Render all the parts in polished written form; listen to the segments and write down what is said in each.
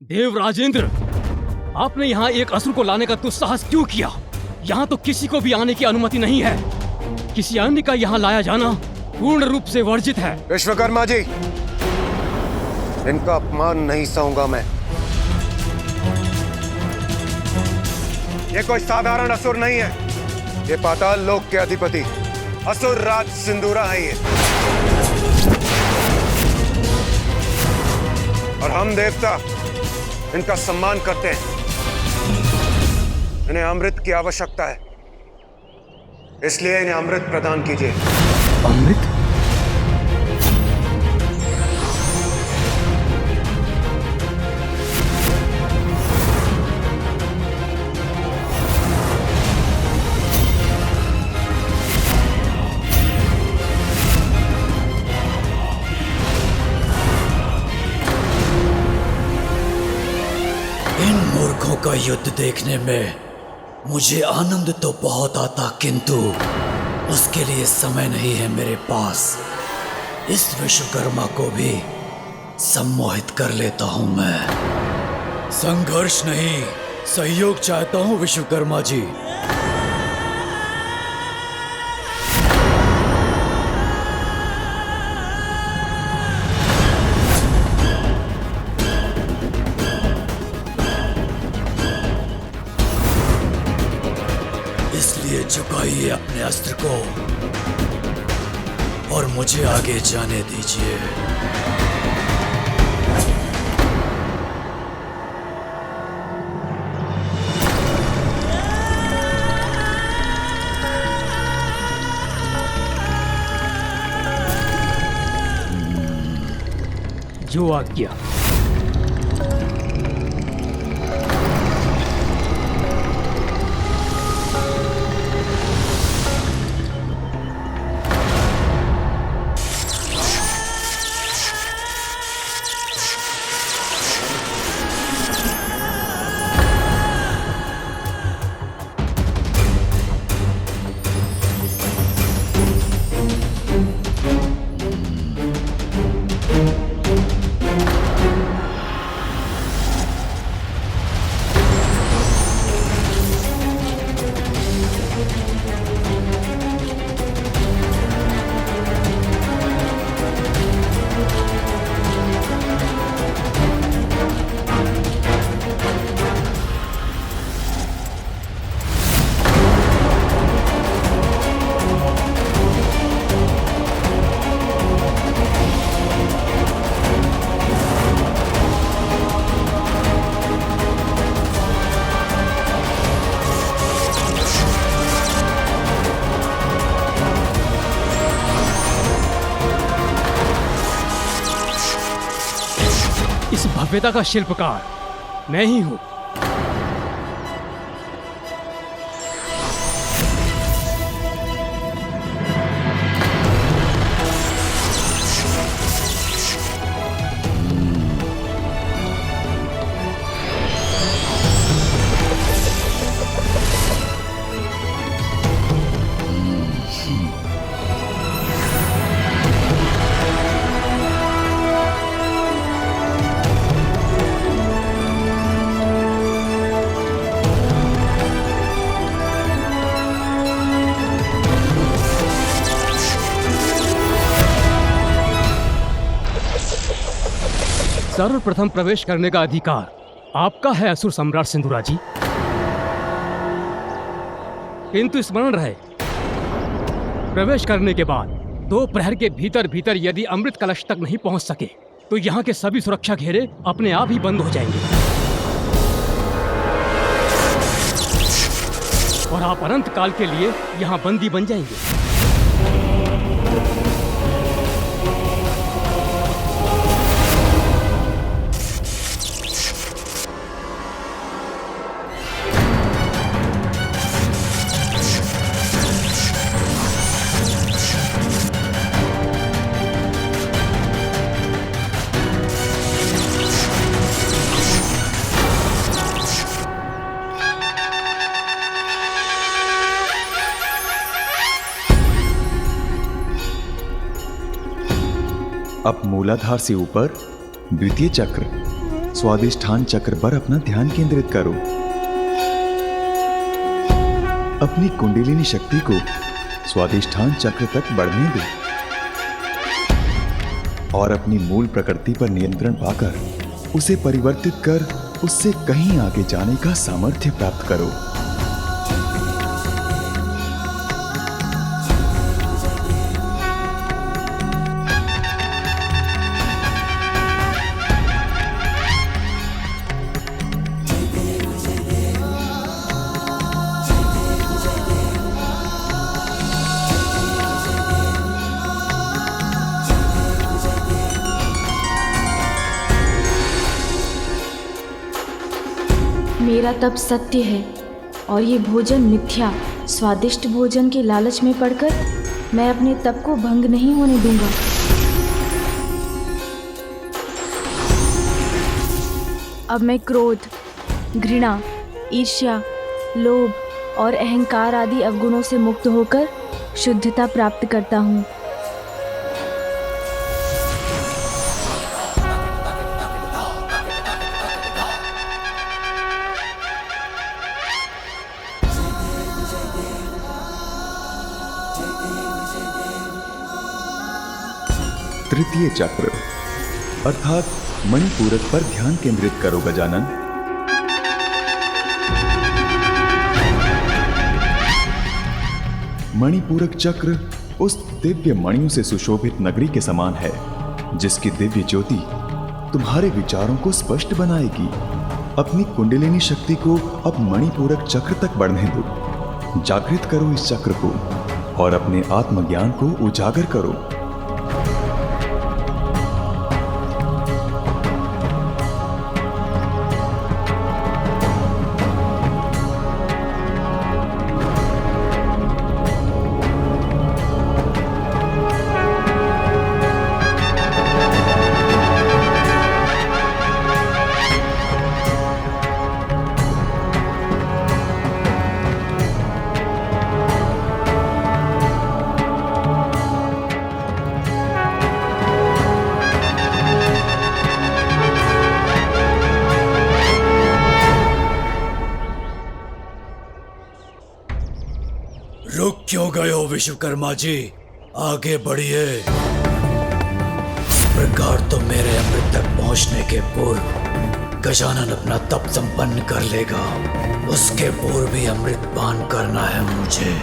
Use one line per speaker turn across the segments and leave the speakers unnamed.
देव राजेंद्र, आपने यहाँ एक असुर को लाने का दुस्साहस क्यों किया? यहाँ तो किसी को भी आने की अनुमति नहीं है। किसी अन्य का यहाँ लाया जाना पूर्ण रूप से वर्जित है।
विश्वकर्मा जी, इनका अपमान नहीं सहूंगा मैं। ये कोई साधारण असुर नहीं है, ये पाताल लोक के अधिपति असुर राज सिंदूरा है ये। और हम देवता इनका सम्मान करते हैं। इन्हें अमृत की आवश्यकता है, इसलिए इन्हें अमृत प्रदान कीजिए।
अमृत?
इन मूर्खों का युद्ध देखने में मुझे आनंद तो बहुत आता, किंतु उसके लिए समय नहीं है मेरे पास। इस विश्वकर्मा को भी सम्मोहित कर लेता हूं मैं। संघर्ष नहीं, सहयोग चाहता हूं विश्वकर्मा जी। इसलिए झुकाइए अपने अस्त्र को और मुझे आगे जाने दीजिए।
जो आज्ञा। इस भव्यता का शिल्पकार मैं ही हूं। सर्वप्रथम प्रवेश करने का अधिकार आपका है असुर सम्राट सिंदूरा जी, किंतु स्मरण रहे, प्रवेश करने के बाद 2 प्रहर के भीतर भीतर यदि अमृत कलश तक नहीं पहुंच सके तो यहाँ के सभी सुरक्षा घेरे अपने आप ही बंद हो जाएंगे और आप अनंत काल के लिए यहाँ बंदी बन जाएंगे।
अब मूलाधार से ऊपर द्वितीय चक्र, स्वादिष्ठान चक्र पर अपना ध्यान केंद्रित करो। अपनी कुंडलिनी शक्ति को स्वादिष्ठान चक्र तक बढ़ने दो और अपनी मूल प्रकृति पर नियंत्रण पाकर उसे परिवर्तित कर उससे कहीं आगे जाने का सामर्थ्य प्राप्त करो।
मेरा तप सत्य है और ये भोजन मिथ्या। स्वादिष्ट भोजन के लालच में पड़कर मैं अपने तप को भंग नहीं होने दूंगा। अब मैं क्रोध, घृणा, ईर्ष्या, लोभ और अहंकार आदि अवगुणों से मुक्त होकर शुद्धता प्राप्त करता हूँ।
तृतीय चक्र अर्थात मणिपूरक पर ध्यान केंद्रित करो गजानन। मणिपूरक चक्र उस दिव्य मणियों से सुशोभित नगरी के समान है जिसकी दिव्य ज्योति तुम्हारे विचारों को स्पष्ट बनाएगी। अपनी कुंडलिनी शक्ति को अब मणिपूरक चक्र तक बढ़ने दो। जागृत करो इस चक्र को और अपने आत्मज्ञान को उजागर करो।
रुक क्यों गए हो विश्वकर्मा जी? आगे बढ़िए। इस प्रकार तो मेरे अमृत तक पहुंचने के पूर्व गजानन अपना तप संपन्न कर लेगा। उसके पूर्व भी अमृत पान करना है मुझे।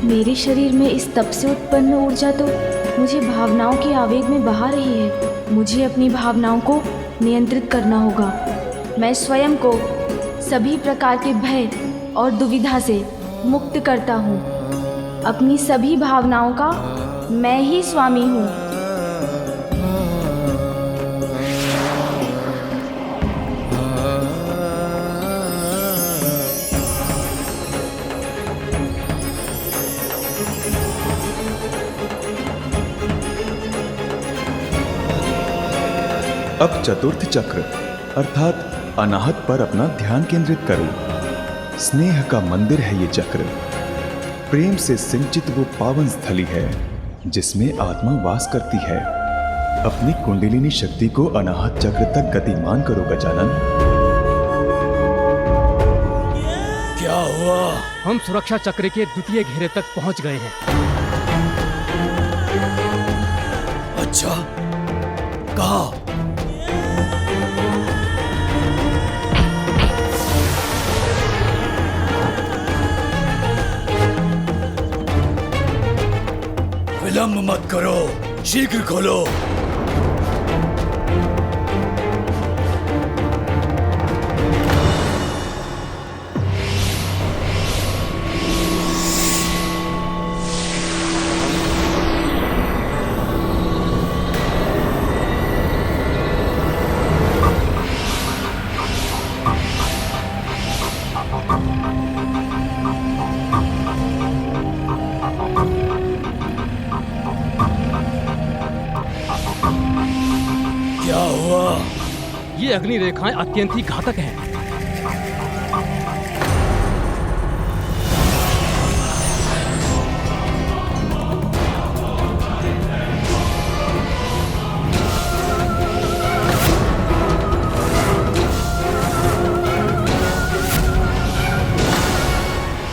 मेरे शरीर में इस तप से उत्पन्न ऊर्जा तो मुझे भावनाओं के आवेग में बहा रही है। मुझे अपनी भावनाओं को नियंत्रित करना होगा। मैं स्वयं को सभी प्रकार के भय और दुविधा से मुक्त करता हूँ। अपनी सभी भावनाओं का मैं ही स्वामी हूँ।
अब चतुर्थ चक्र अर्थात अनाहत पर अपना ध्यान केंद्रित करो। स्नेह का मंदिर है ये चक्र। प्रेम से सिंचित वो पावन स्थली है जिसमें आत्मा वास करती है। अपनी कुंडलिनी शक्ति को अनाहत चक्र तक गतिमान करो गजानन।
क्या हुआ?
हम सुरक्षा चक्र के द्वितीय घेरे तक पहुंच गए हैं।
अच्छा, कहाँ? विलंब मत करो, शीघ्र खोलो।
ये अग्नि रेखाएं अत्यंत ही घातक हैं।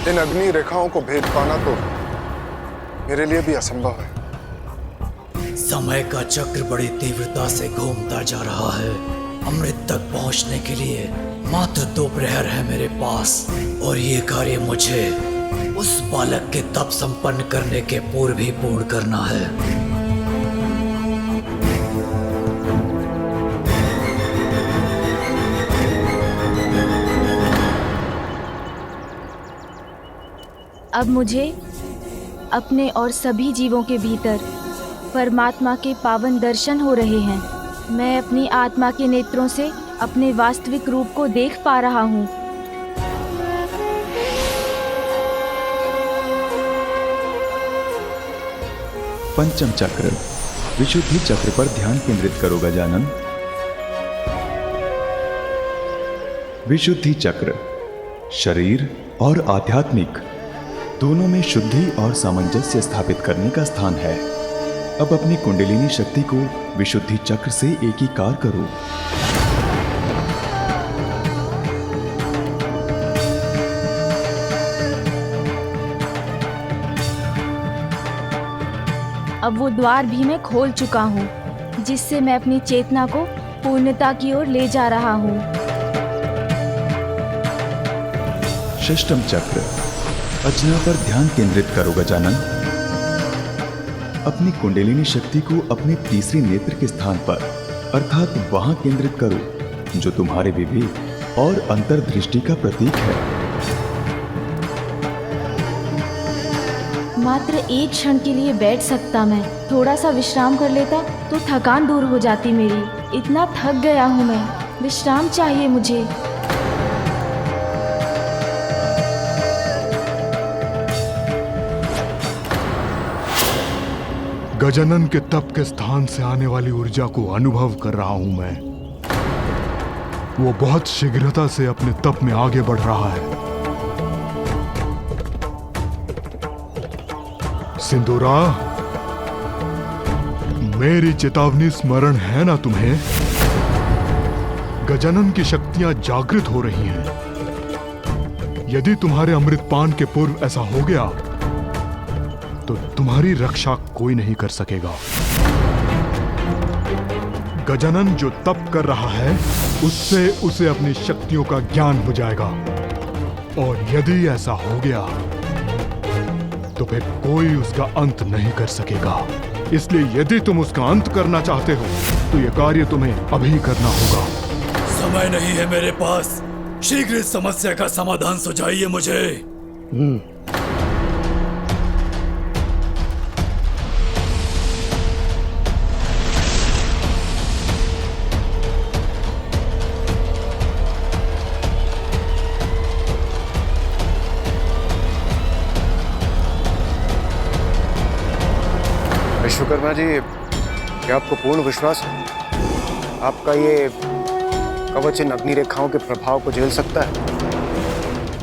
इन अग्नि रेखाओं को भेद पाना तो मेरे लिए भी असंभव है।
समय का चक्र बड़ी तीव्रता से घूमता जा रहा है। अमृत तक पहुंचने के लिए मात्र 2 प्रहर है मेरे पास, और ये कार्य मुझे उस बालक के तप संपन्न करने के पूर्व ही पूर्ण करना है।
अब मुझे अपने और सभी जीवों के भीतर परमात्मा के पावन दर्शन हो रहे हैं। मैं अपनी आत्मा के नेत्रों से अपने वास्तविक रूप को देख पा रहा हूँ।
पंचम चक्र, विशुद्धि चक्र पर ध्यान केंद्रित करो गजानन। विशुद्धि चक्र शरीर और आध्यात्मिक दोनों में शुद्धि और सामंजस्य स्थापित करने का स्थान है। अब अपनी कुंडलिनी शक्ति को विशुद्धि चक्र से एकीकार करो।
अब वो द्वार भी मैं खोल चुका हूँ, जिससे मैं अपनी चेतना को पूर्णता की ओर ले जा रहा हूँ।
षष्ठम चक्र, अजना पर ध्यान केंद्रित करो गजानन। अपनी कुंडलिनी शक्ति को अपने तीसरे नेत्र के स्थान पर अर्थात वहां केंद्रित करो जो तुम्हारे विवेक और अंतर्दृष्टि का प्रतीक है।
मात्र एक क्षण के लिए बैठ सकता मैं, थोड़ा सा विश्राम कर लेता तो थकान दूर हो जाती मेरी। इतना थक गया हूँ मैं, विश्राम चाहिए मुझे।
गजानन के तप के स्थान से आने वाली ऊर्जा को अनुभव कर रहा हूं मैं। वो बहुत शीघ्रता से अपने तप में आगे बढ़ रहा है। सिंदूरा, मेरी चेतावनी स्मरण है ना तुम्हें? गजानन की शक्तियां जागृत हो रही हैं। यदि तुम्हारे अमृतपान के पूर्व ऐसा हो गया तो तुम्हारी रक्षा कोई नहीं कर सकेगा। गजानन जो तप कर रहा है उससे उसे अपनी शक्तियों का ज्ञान हो जाएगा, और यदि ऐसा हो गया तो फिर कोई उसका अंत नहीं कर सकेगा। इसलिए यदि तुम उसका अंत करना चाहते हो तो यह कार्य तुम्हें अभी करना होगा।
समय नहीं है मेरे पास, शीघ्र इस समस्या का समाधान सुझाइए मुझे।
विश्वकर्मा जी, क्या आपको पूर्ण विश्वास है आपका ये कवच इन अग्नि रेखाओं के प्रभाव को झेल सकता है?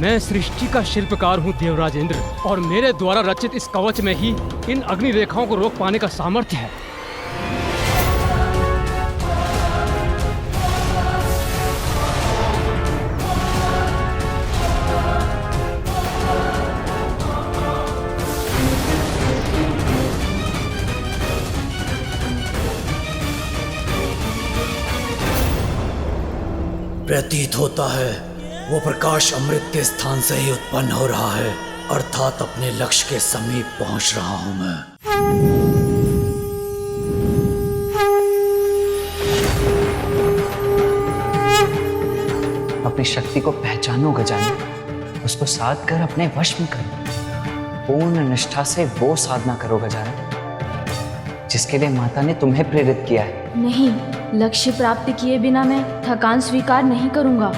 मैं सृष्टि का शिल्पकार हूँ देवराज इंद्र, और मेरे द्वारा रचित इस कवच में ही इन अग्नि रेखाओं को रोक पाने का सामर्थ्य है।
प्रतीत होता है वो प्रकाश अमृत के स्थान से ही उत्पन्न हो रहा है, अर्थात अपने लक्ष्य के समीप पहुंच रहा हूं मैं।
अपनी शक्ति को पहचानो गजानन, उसको साध कर अपने वश में करो। पूर्ण निष्ठा से वो साधना करो गजानन जिसके लिए माता ने तुम्हें प्रेरित किया है।
नहीं, लक्ष्य प्राप्त किए बिना मैं थकान स्वीकार नहीं करूंगा।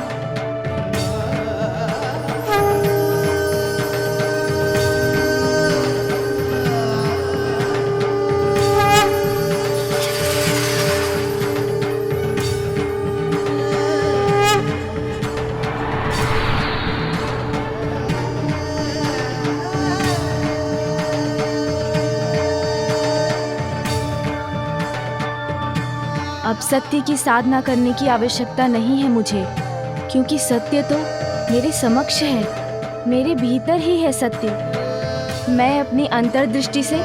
अब सत्य की साधना करने की आवश्यकता नहीं है मुझे, क्योंकि सत्य तो मेरे समक्ष है, मेरे भीतर ही है सत्य। मैं अपनी अंतर्दृष्टि से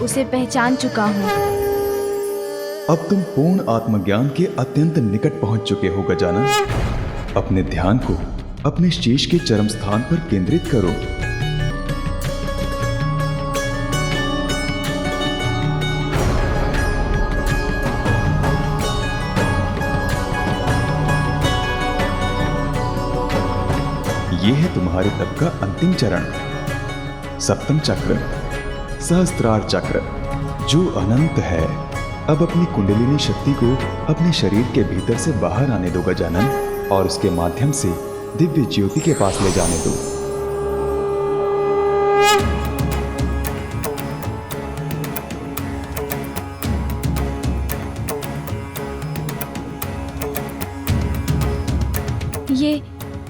उसे पहचान चुका हूँ।
अब तुम पूर्ण आत्मज्ञान के अत्यंत निकट पहुंच चुके हो गजानन। अपने ध्यान को अपने शीश के चरम स्थान पर केंद्रित करो। यह है तुम्हारे तप का अंतिम चरण, सप्तम चक्र, सहस्त्रार चक्र, जो अनंत है। अब अपनी कुंडलिनी शक्ति को अपने शरीर के भीतर से बाहर आने दो गजानन, और उसके माध्यम से दिव्य ज्योति के पास ले जाने दो।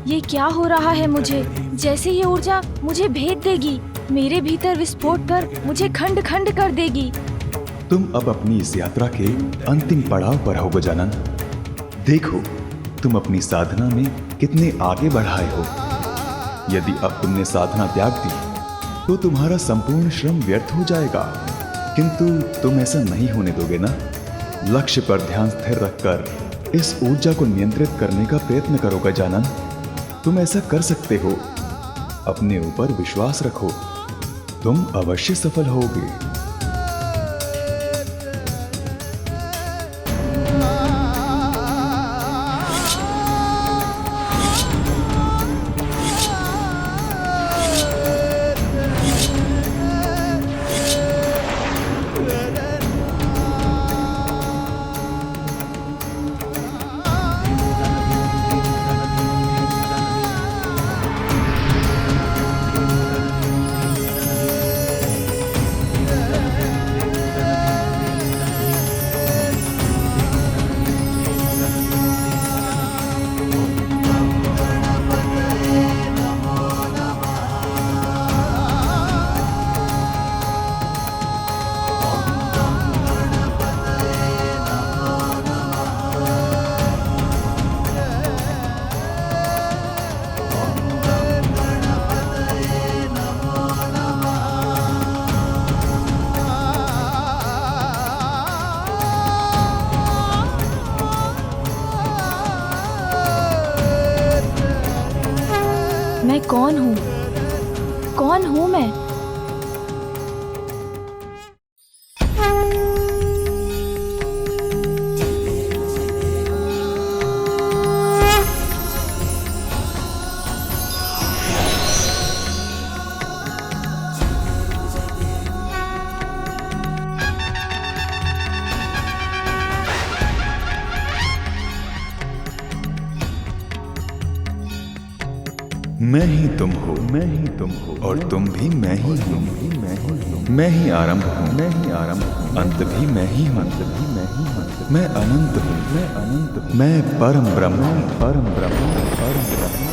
ये क्या हो रहा है मुझे? जैसे ये ऊर्जा मुझे भेद देगी, मेरे भीतर विस्फोट कर मुझे खंड खंड कर देगी।
तुम अब अपनी इस यात्रा के अंतिम पड़ाव पर हो गजानन। देखो तुम अपनी साधना में कितने आगे बढ़ाए हो। यदि अब तुमने साधना त्याग दी तो तुम्हारा संपूर्ण श्रम व्यर्थ हो जाएगा, किंतु तुम ऐसा नहीं होने दोगे ना? लक्ष्य पर ध्यान स्थिर रखकर इस ऊर्जा को नियंत्रित करने का प्रयत्न करो गजानन। तुम ऐसा कर सकते हो। अपने ऊपर विश्वास रखो, तुम अवश्य सफल होगे।
मैं कौन हूँ? कौन हूँ मैं?
मैं ही तुम हो, मैं ही तुम हो, और तुम भी मैं ही हूँ। मैं ही आरंभ हूँ, मैं ही आरंभ हूँ, अंत भी मैं ही हूँ, अंत भी मैं ही हूँ। मैं अनंत हूँ, मैं अनंत हूँ, मैं परम ब्रह्म हूँ, परम ब्रह्म हूँ, परम ब्रह्म हूँ।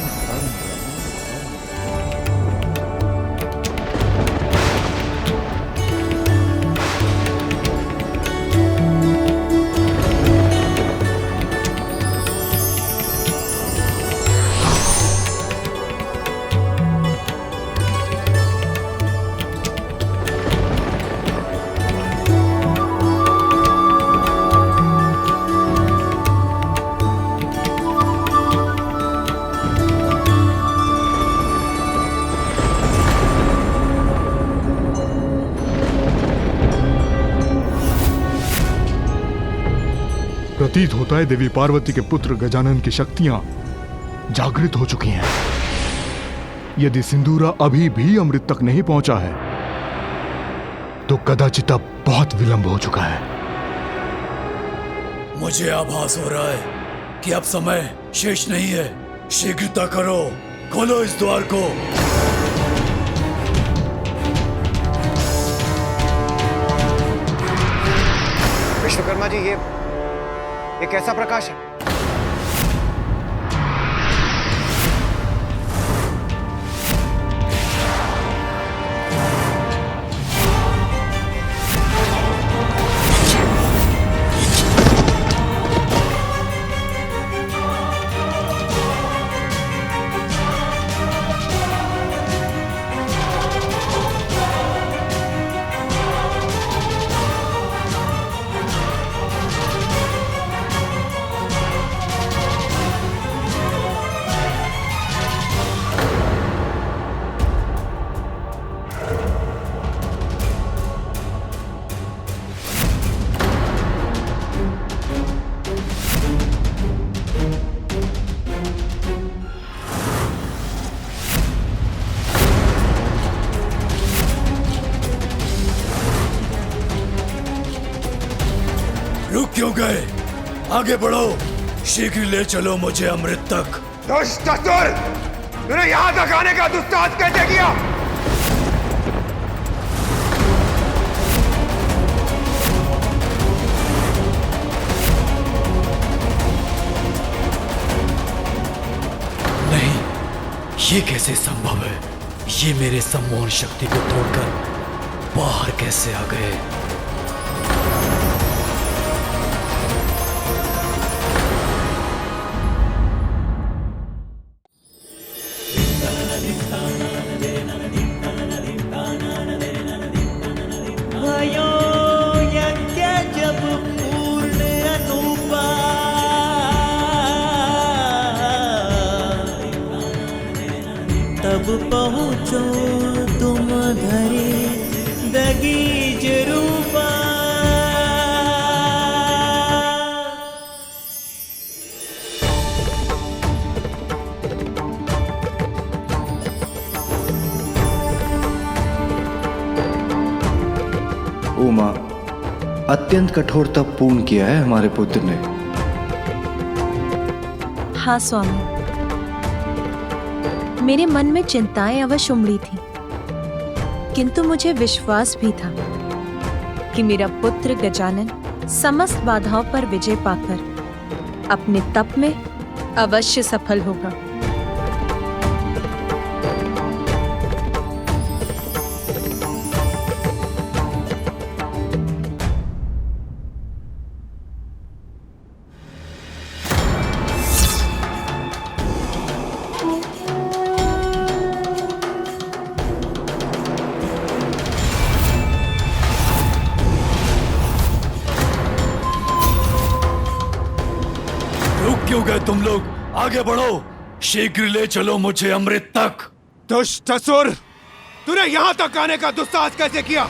प्रतीत होता है देवी पार्वती के पुत्र गजानन की शक्तियां जागृत हो चुकी हैं। यदि सिंदूरा अभी भी अमृत तक नहीं पहुंचा है तो कदाचित अब बहुत विलंब हो चुका है।
मुझे आभास हो रहा है कि अब समय शेष नहीं है। शीघ्रता करो, खोलो इस द्वार को।
विश्वकर्मा जी, ये कैसा प्रकाश है?
क्यों गए? आगे बढ़ो, शीघ्र ले चलो मुझे अमृत तक।
दुष्ट असुर, तूने यहाँ तक आने का दुस्साहस कैसे किया?
नहीं, ये कैसे संभव है? ये मेरे सम्मोहन शक्ति को तोड़कर बाहर कैसे आ गए?
भयो यज्ञ जब पूर्ण अनुपा, तब पहुँचो तुम धरे दगीज रूपा।
उमा, अत्यंत कठोर तप पूर्ण किया है हमारे पुत्र ने।
हाँ स्वामी, मेरे मन में चिंताएं अवश्य उमड़ी थी, किंतु मुझे विश्वास भी था कि मेरा पुत्र गजानन समस्त बाधाओं पर विजय पाकर अपने तप में अवश्य सफल होगा।
क्यों गए तुम लोग? आगे बढ़ो, शीघ्र ले चलो मुझे अमृत तक।
दुष्ट असुर, तूने यहाँ तक आने का दुस्साहस कैसे किया?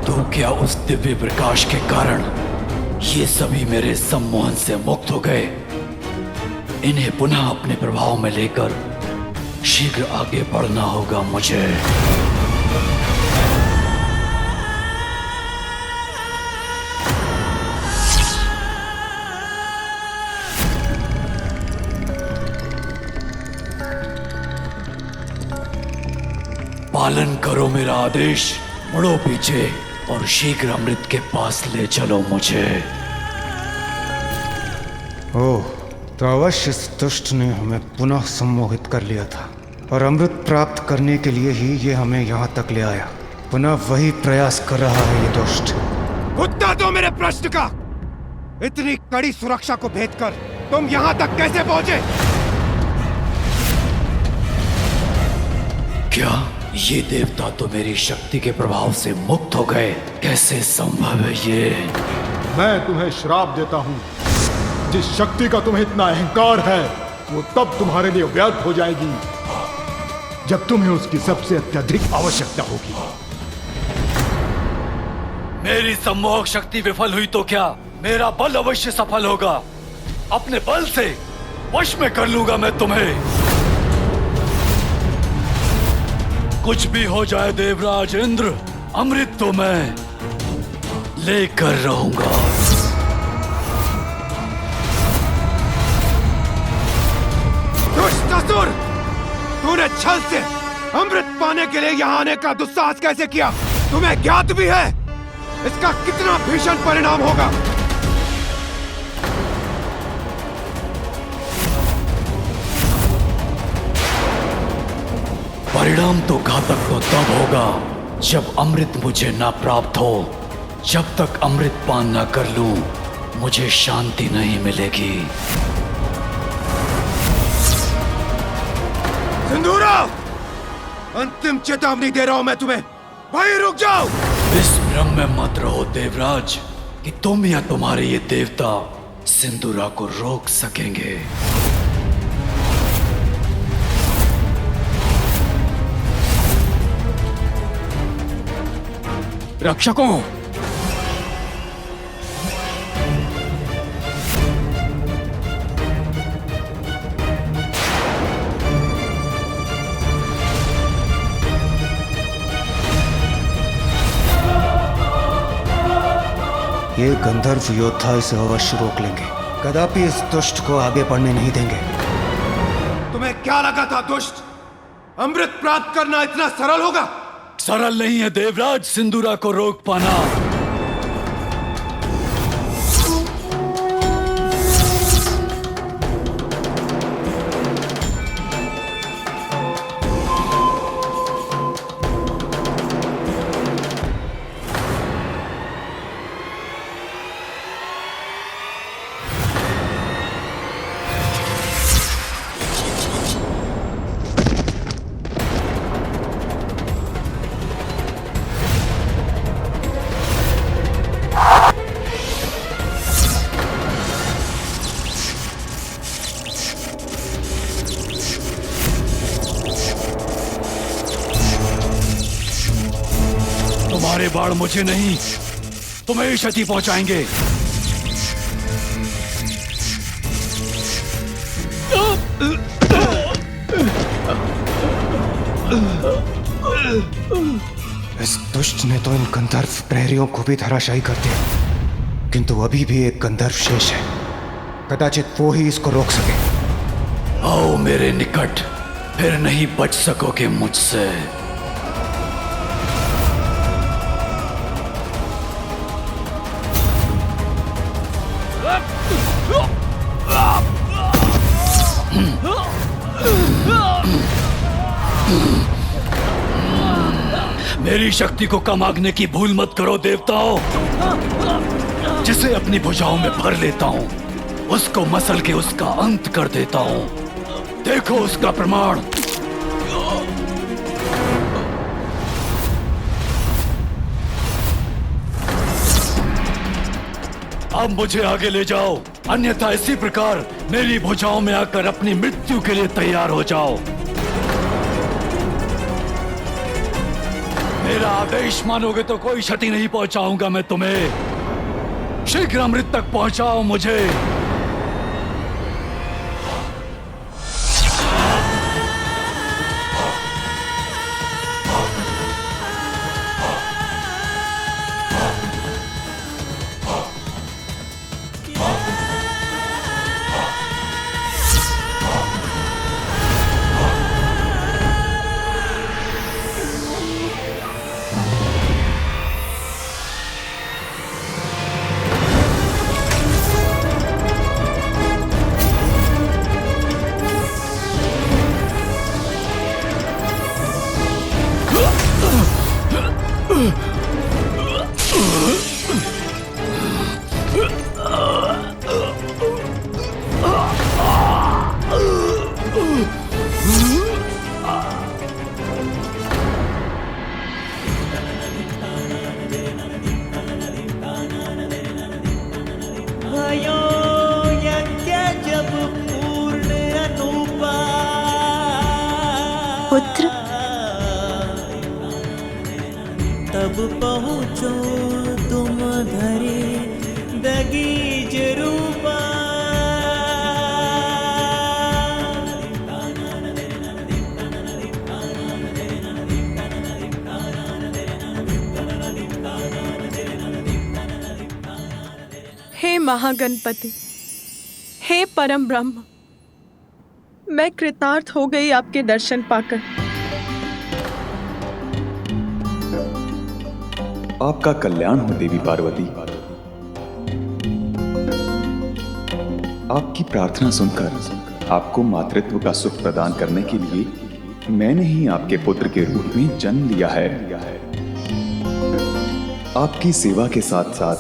तो क्या उस दिव्य प्रकाश के कारण ये सभी मेरे सम्मोहन से मुक्त हो गए? इन्हें पुनः अपने प्रभाव में लेकर शीघ्र आगे बढ़ना होगा मुझे। पालन करो मेरा आदेश, मुड़ो पीछे और शीघ्र अमृत के पास ले चलो मुझे।
ओह, तो अवश्य इस दुष्ट ने हमें पुनः सम्मोहित कर लिया था और अमृत प्राप्त करने के लिए ही ये हमें यहाँ तक ले आया। पुनः वही प्रयास कर रहा है ये दुष्ट। उत्तर दो मेरे प्रश्न का। इतनी कड़ी सुरक्षा को भेद कर तुम यहाँ तक कैसे पहुंचे?
क्या ये देवता तो मेरी शक्ति के प्रभाव से मुक्त हो गए? कैसे संभव है ये?
मैं तुम्हें श्राप देता हूँ। जिस शक्ति का तुम्हें इतना अहंकार है वो तब तुम्हारे लिए व्यर्थ हो जाएगी जब तुम्हें उसकी सबसे अत्यधिक आवश्यकता होगी।
मेरी सम्मोहक शक्ति विफल हुई तो क्या, मेरा बल अवश्य सफल होगा। अपने बल से वश में कर लूंगा मैं तुम्हें। कुछ भी हो जाए देवराज इंद्र, अमृत तो मैं लेकर रहूंगा।
दुष्ट असुर, तूने छल से अमृत पाने के लिए यहाँ आने का दुस्साहस कैसे किया? तुम्हें ज्ञात भी है इसका कितना भीषण परिणाम होगा?
परिणाम तो घातक तो तब होगा जब अमृत मुझे ना प्राप्त हो। जब तक अमृत पान ना कर लूं, मुझे शांति नहीं मिलेगी।
सिंदूरा, अंतिम चेतावनी दे रहा हूं मैं तुम्हें, भाई रुक जाओ।
इस भ्रम में मत रहो देवराज कि तुम या तुम्हारे ये देवता सिंदूरा को रोक सकेंगे।
रक्षकों,
ये गंधर्व योद्धा इसे अवश्य रोक लेंगे। कदापि इस दुष्ट को आगे बढ़ने नहीं देंगे।
तुम्हें क्या लगा था दुष्ट? अमृत प्राप्त करना इतना सरल होगा?
सरल नहीं है देवराज सिंदूरा को रोक पाना। तुम्हारे बाण मुझे नहीं, तुम्हें ही क्षति पहुंचाएंगे।
इस दुष्ट ने तो इन गंधर्व प्रहरियों को भी धराशायी कर दिया, किंतु अभी भी एक गंधर्व शेष है। कदाचित वो ही इसको रोक सके।
आओ मेरे निकट, फिर नहीं बच सकोगे मुझसे। मेरी शक्ति को कम आंकने की भूल मत करो देवताओं। जिसे अपनी भुजाओं में भर लेता हूं, उसको मसल के उसका अंत कर देता हूं। देखो उसका प्रमाण। अब मुझे आगे ले जाओ, अन्यथा इसी प्रकार मेरी भुजाओं में आकर अपनी मृत्यु के लिए तैयार हो जाओ। मेरा आदेश मानोगे तो कोई क्षति नहीं पहुंचाऊंगा मैं तुम्हें। शीघ्र अमृत तक पहुंचाओ मुझे।
पुत्र,
तब पहुँचो तुम धरे दगीज रूपा।
हे महागणपति, हे परम ब्रह्म, मैं कृतार्थ हो गई आपके दर्शन पाकर।
आपका कल्याण हो देवी पार्वती। आपकी प्रार्थना सुनकर आपको मातृत्व का सुख प्रदान करने के लिए मैंने ही आपके पुत्र के रूप में जन्म लिया है। आपकी सेवा के साथ साथ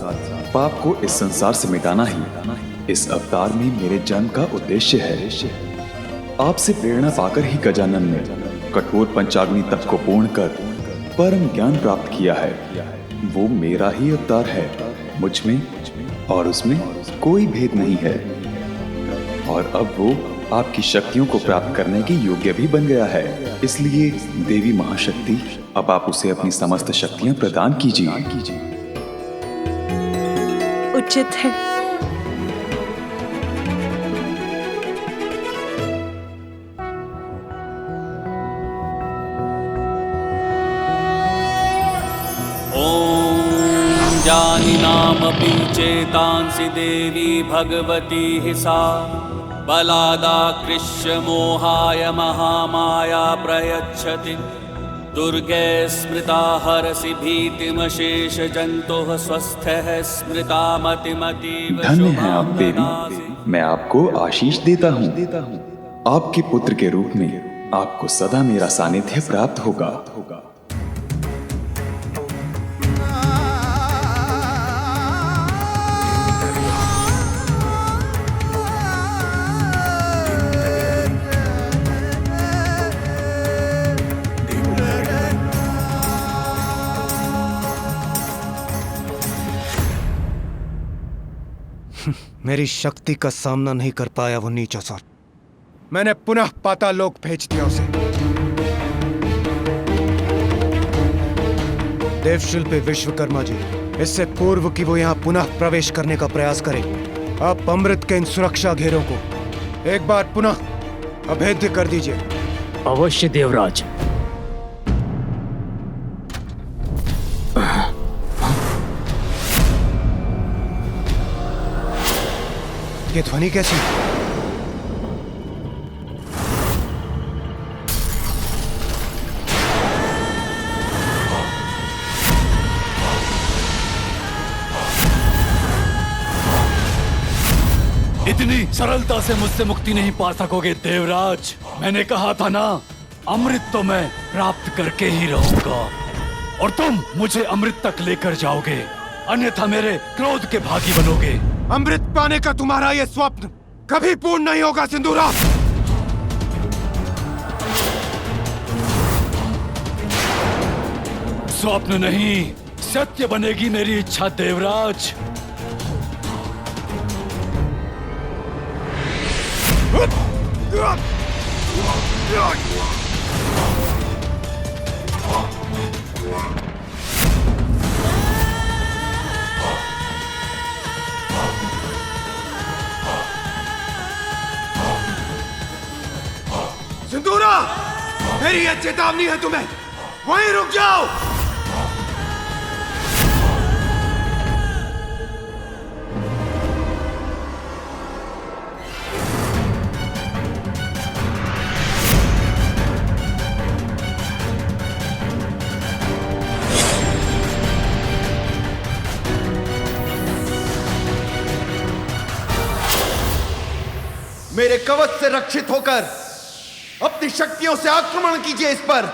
पाप को इस संसार से मिटाना ही इस अवतार में मेरे जन्म का उद्देश्य है। आपसे प्रेरणा पाकर ही गजानन ने कठोर पंचाग्नि तप को पूर्ण कर परम ज्ञान प्राप्त किया है। वो मेरा ही अवतार है। मुझ में और उसमें कोई भेद नहीं है। और अब वो आपकी शक्तियों को प्राप्त करने के योग्य भी बन गया है। इसलिए देवी महाशक्ति, अब आप उसे अपनी समस्त शक्तियां प्रदान कीजिए।
उचित है।
अञ्जानिनामपि चेतांसि देवी भगवती हि सा बलादाकृष्य मोहाय महामाया प्रयच्छति दुर्गे स्मृता हरसि भीतिमशेष जन्तुः स्वस्थः स्मृता मतिमतीव
धन्य है आप देवी, मैं आपको आशीष देता हूँ। आपके पुत्र के रूप में आपको सदा मेरा सानिध्य प्राप्त होगा।
मेरी शक्ति का सामना नहीं कर पाया वो नीच असुर। मैंने पुनः पाताल लोक भेज दिया उसे। देवशिल्पी विश्वकर्मा जी, इससे पूर्व कि वो यहाँ पुनः प्रवेश करने का प्रयास करे, आप अमृत के इन सुरक्षा घेरों को एक बार पुनः अभेद्य कर दीजिए।
अवश्य देवराज।
ये ध्वनि कैसी?
इतनी सरलता से मुझसे मुक्ति नहीं पा सकोगे देवराज। मैंने कहा था ना, अमृत तो मैं प्राप्त करके ही रहूंगा और तुम मुझे अमृत तक लेकर जाओगे, अन्यथा मेरे क्रोध के भागी बनोगे।
अमृत पाने का तुम्हारा ये स्वप्न कभी पूर्ण नहीं होगा सिंदूरा।
स्वप्न नहीं, सत्य बनेगी मेरी इच्छा देवराज।
सिंदूरा, मेरी यह चेतावनी है तुम्हें, वहीं रुक जाओ। मेरे कवच से रक्षित होकर अपनी शक्तियों से आक्रमण कीजिए इस पर।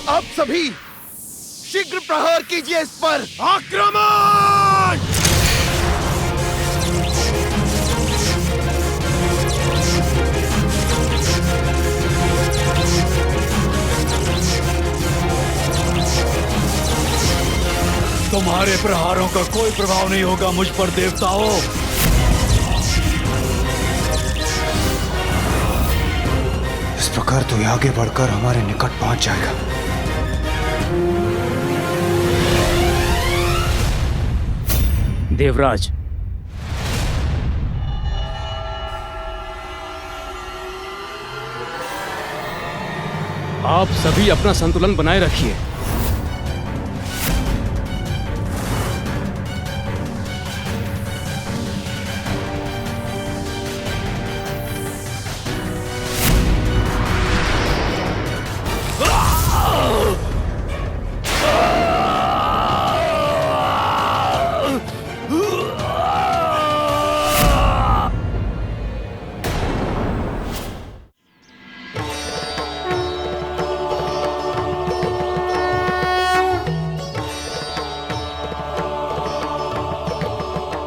आप सभी शीघ्र प्रहार कीजिए इस पर। आक्रमण!
तुम्हारे प्रहारों का कोई प्रभाव नहीं होगा मुझ पर देवताओं।
इस प्रकार तो आगे बढ़कर हमारे निकट पहुंच जाएगा।
देवराज, आप सभी अपना संतुलन बनाए रखिए।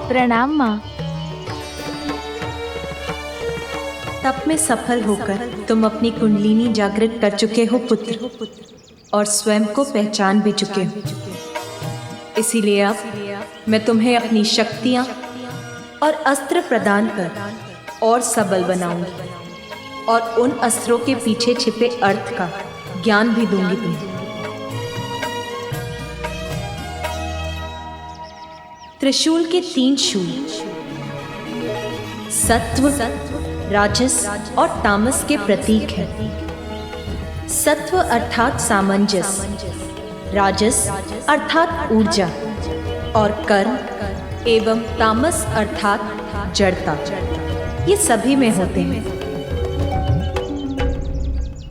प्रणाम माँ।
तप में सफल होकर तुम अपनी कुंडलिनी जागृत कर चुके हो पुत्र, और स्वयं को पहचान भी चुके हो। इसीलिए अब मैं तुम्हें अपनी शक्तियां और अस्त्र प्रदान कर और सबल बनाऊंगी, और उन अस्त्रों के पीछे छिपे अर्थ का ज्ञान भी दूंगी तुम्हें। त्रिशूल के 3 शूल सत्व, राजस और तामस के प्रतीक हैं। सत्व अर्थात सामंजस्य, राजस अर्थात ऊर्जा और कर्म एवं तामस अर्थात जड़ता, ये सभी में होते हैं।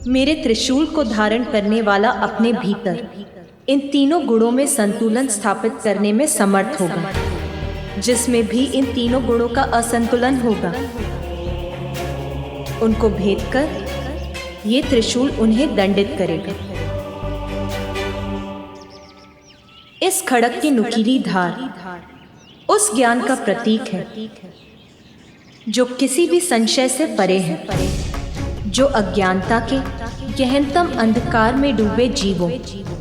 मेरे त्रिशूल को धारण करने वाला अपने भीतर इन तीनों गुणों में संतुलन स्थापित करने में समर्थ होगा। जिसमें भी इन तीनों गुणों का असंतुलन होगा, उनको भेद कर ये त्रिशूल उन्हें दंडित करेगा। इस खड़ग की नुकीली धार उस ज्ञान का प्रतीक है जो किसी भी संशय से परे है, जो अज्ञानता के गहनतम अंधकार में डूबे जीवों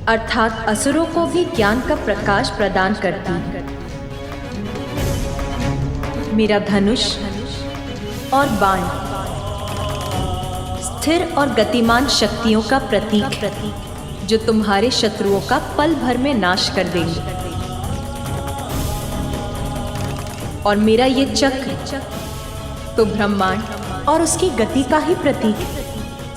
अर्थात असुरों को भी ज्ञान का प्रकाश प्रदान करती है। मेरा धनुष और बाण स्थिर और गतिमान शक्तियों का प्रतीक है, जो तुम्हारे शत्रुओं का पल भर में नाश कर देंगे। और मेरा ये चक्र तो ब्रह्मांड और उसकी गति का ही प्रतीक है।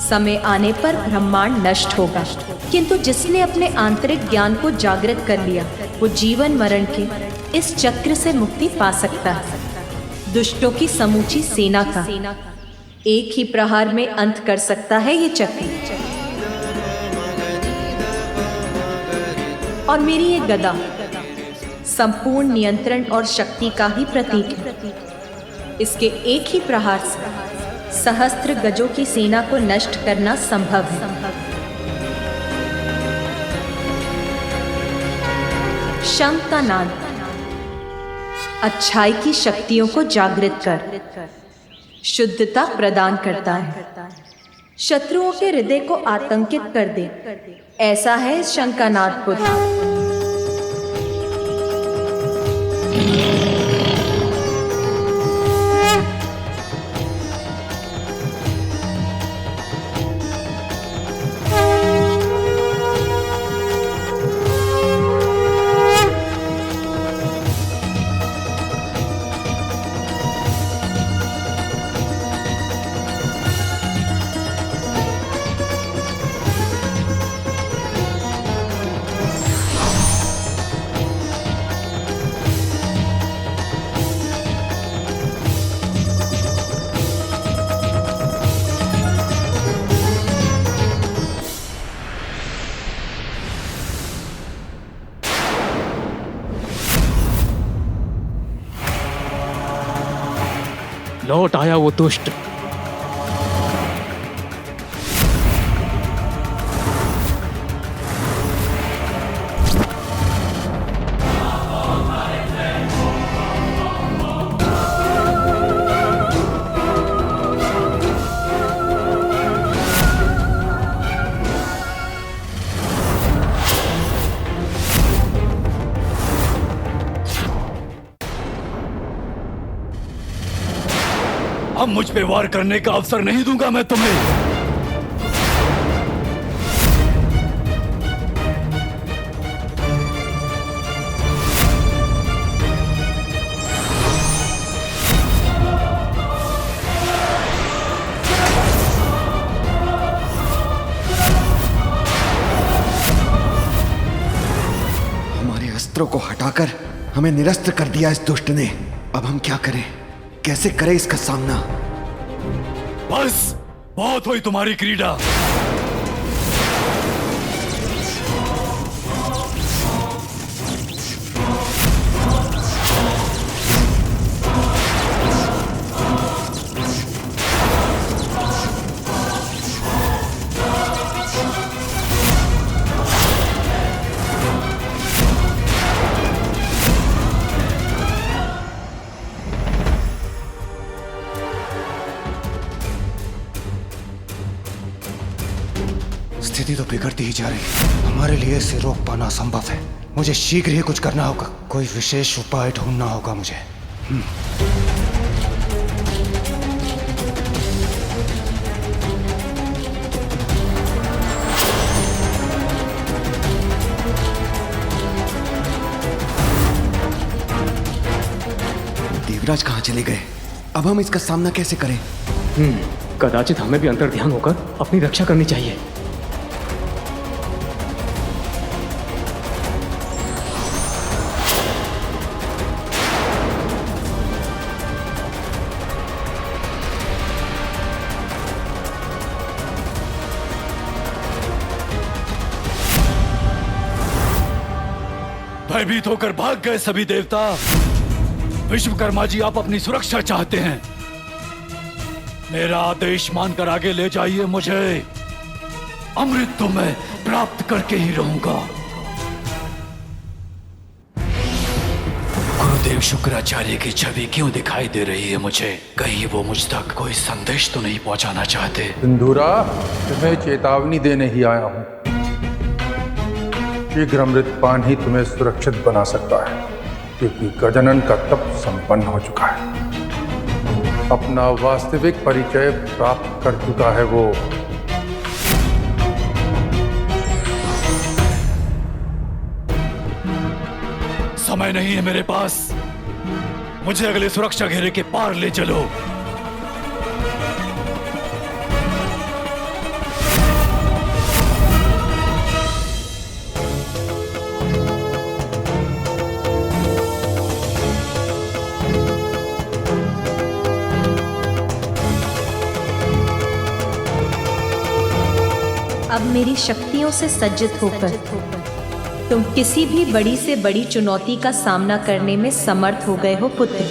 समय आने पर ब्रह्मांड नष्ट होगा, किंतु जिसने अपने आंतरिक ज्ञान को जागृत कर लिया, वो जीवन मरण के इस चक्र से मुक्ति पा सकता है। दुष्टों की समूची सेना का एक ही प्रहार में अंत कर सकता है ये चक्र। और मेरी ये गदा संपूर्ण नियंत्रण और शक्ति का ही प्रतीक है। इसके एक ही प्रहार से सहस्त्र गजों की सेना को नष्ट करना संभव है। शंख का नाद अच्छाई की शक्तियों को जागृत कर शुद्धता प्रदान करता है, शत्रुओं के हृदय को आतंकित कर दे, ऐसा है इस शंख का नाद पुत्र।
लौट आया वो दुष्ट।
अब मुझ पे वार करने का अवसर नहीं दूंगा मैं तुम्हें।
हमारे अस्त्रों को हटाकर हमें निरस्त्र कर दिया इस दुष्ट ने। अब हम क्या करें, कैसे करें इसका सामना?
बस बहुत हुई तुम्हारी क्रीड़ा।
स्थिति तो बिगड़ती ही जा रही है। हमारे लिए इसे रोक पाना असंभव है। मुझे शीघ्र ही कुछ करना होगा। कोई विशेष उपाय ढूंढना होगा मुझे।
जगराज कहाँ चले गए? अब हम इसका सामना कैसे करें?
कदाचित हमें भी अंतर्ध्यान होकर अपनी रक्षा करनी चाहिए।
भयभीत होकर भाग गए सभी देवता। विश्वकर्मा जी, आप अपनी सुरक्षा चाहते हैं। मेरा आदेश मानकर आगे ले जाइए मुझे। अमृत तो मैं प्राप्त करके ही रहूंगा। गुरुदेव शुक्राचार्य की छवि क्यों दिखाई दे रही है मुझे? कहीं वो मुझ तक कोई संदेश तो नहीं पहुंचाना चाहते?
सिंधूरा, तुम्हें चेतावनी देने ही आया हूं। शीघ्र अमृतपान ही तुम्हें सुरक्षित बना सकता है, क्योंकि गजानन का तप संपन्न हो चुका है। अपना वास्तविक परिचय प्राप्त कर चुका है वो।
समय नहीं है मेरे पास। मुझे अगले सुरक्षा घेरे के पार ले चलो।
अब मेरी शक्तियों से सज्जित होकर तुम किसी भी बड़ी से बड़ी चुनौती का सामना करने में समर्थ हो गए हो पुत्र।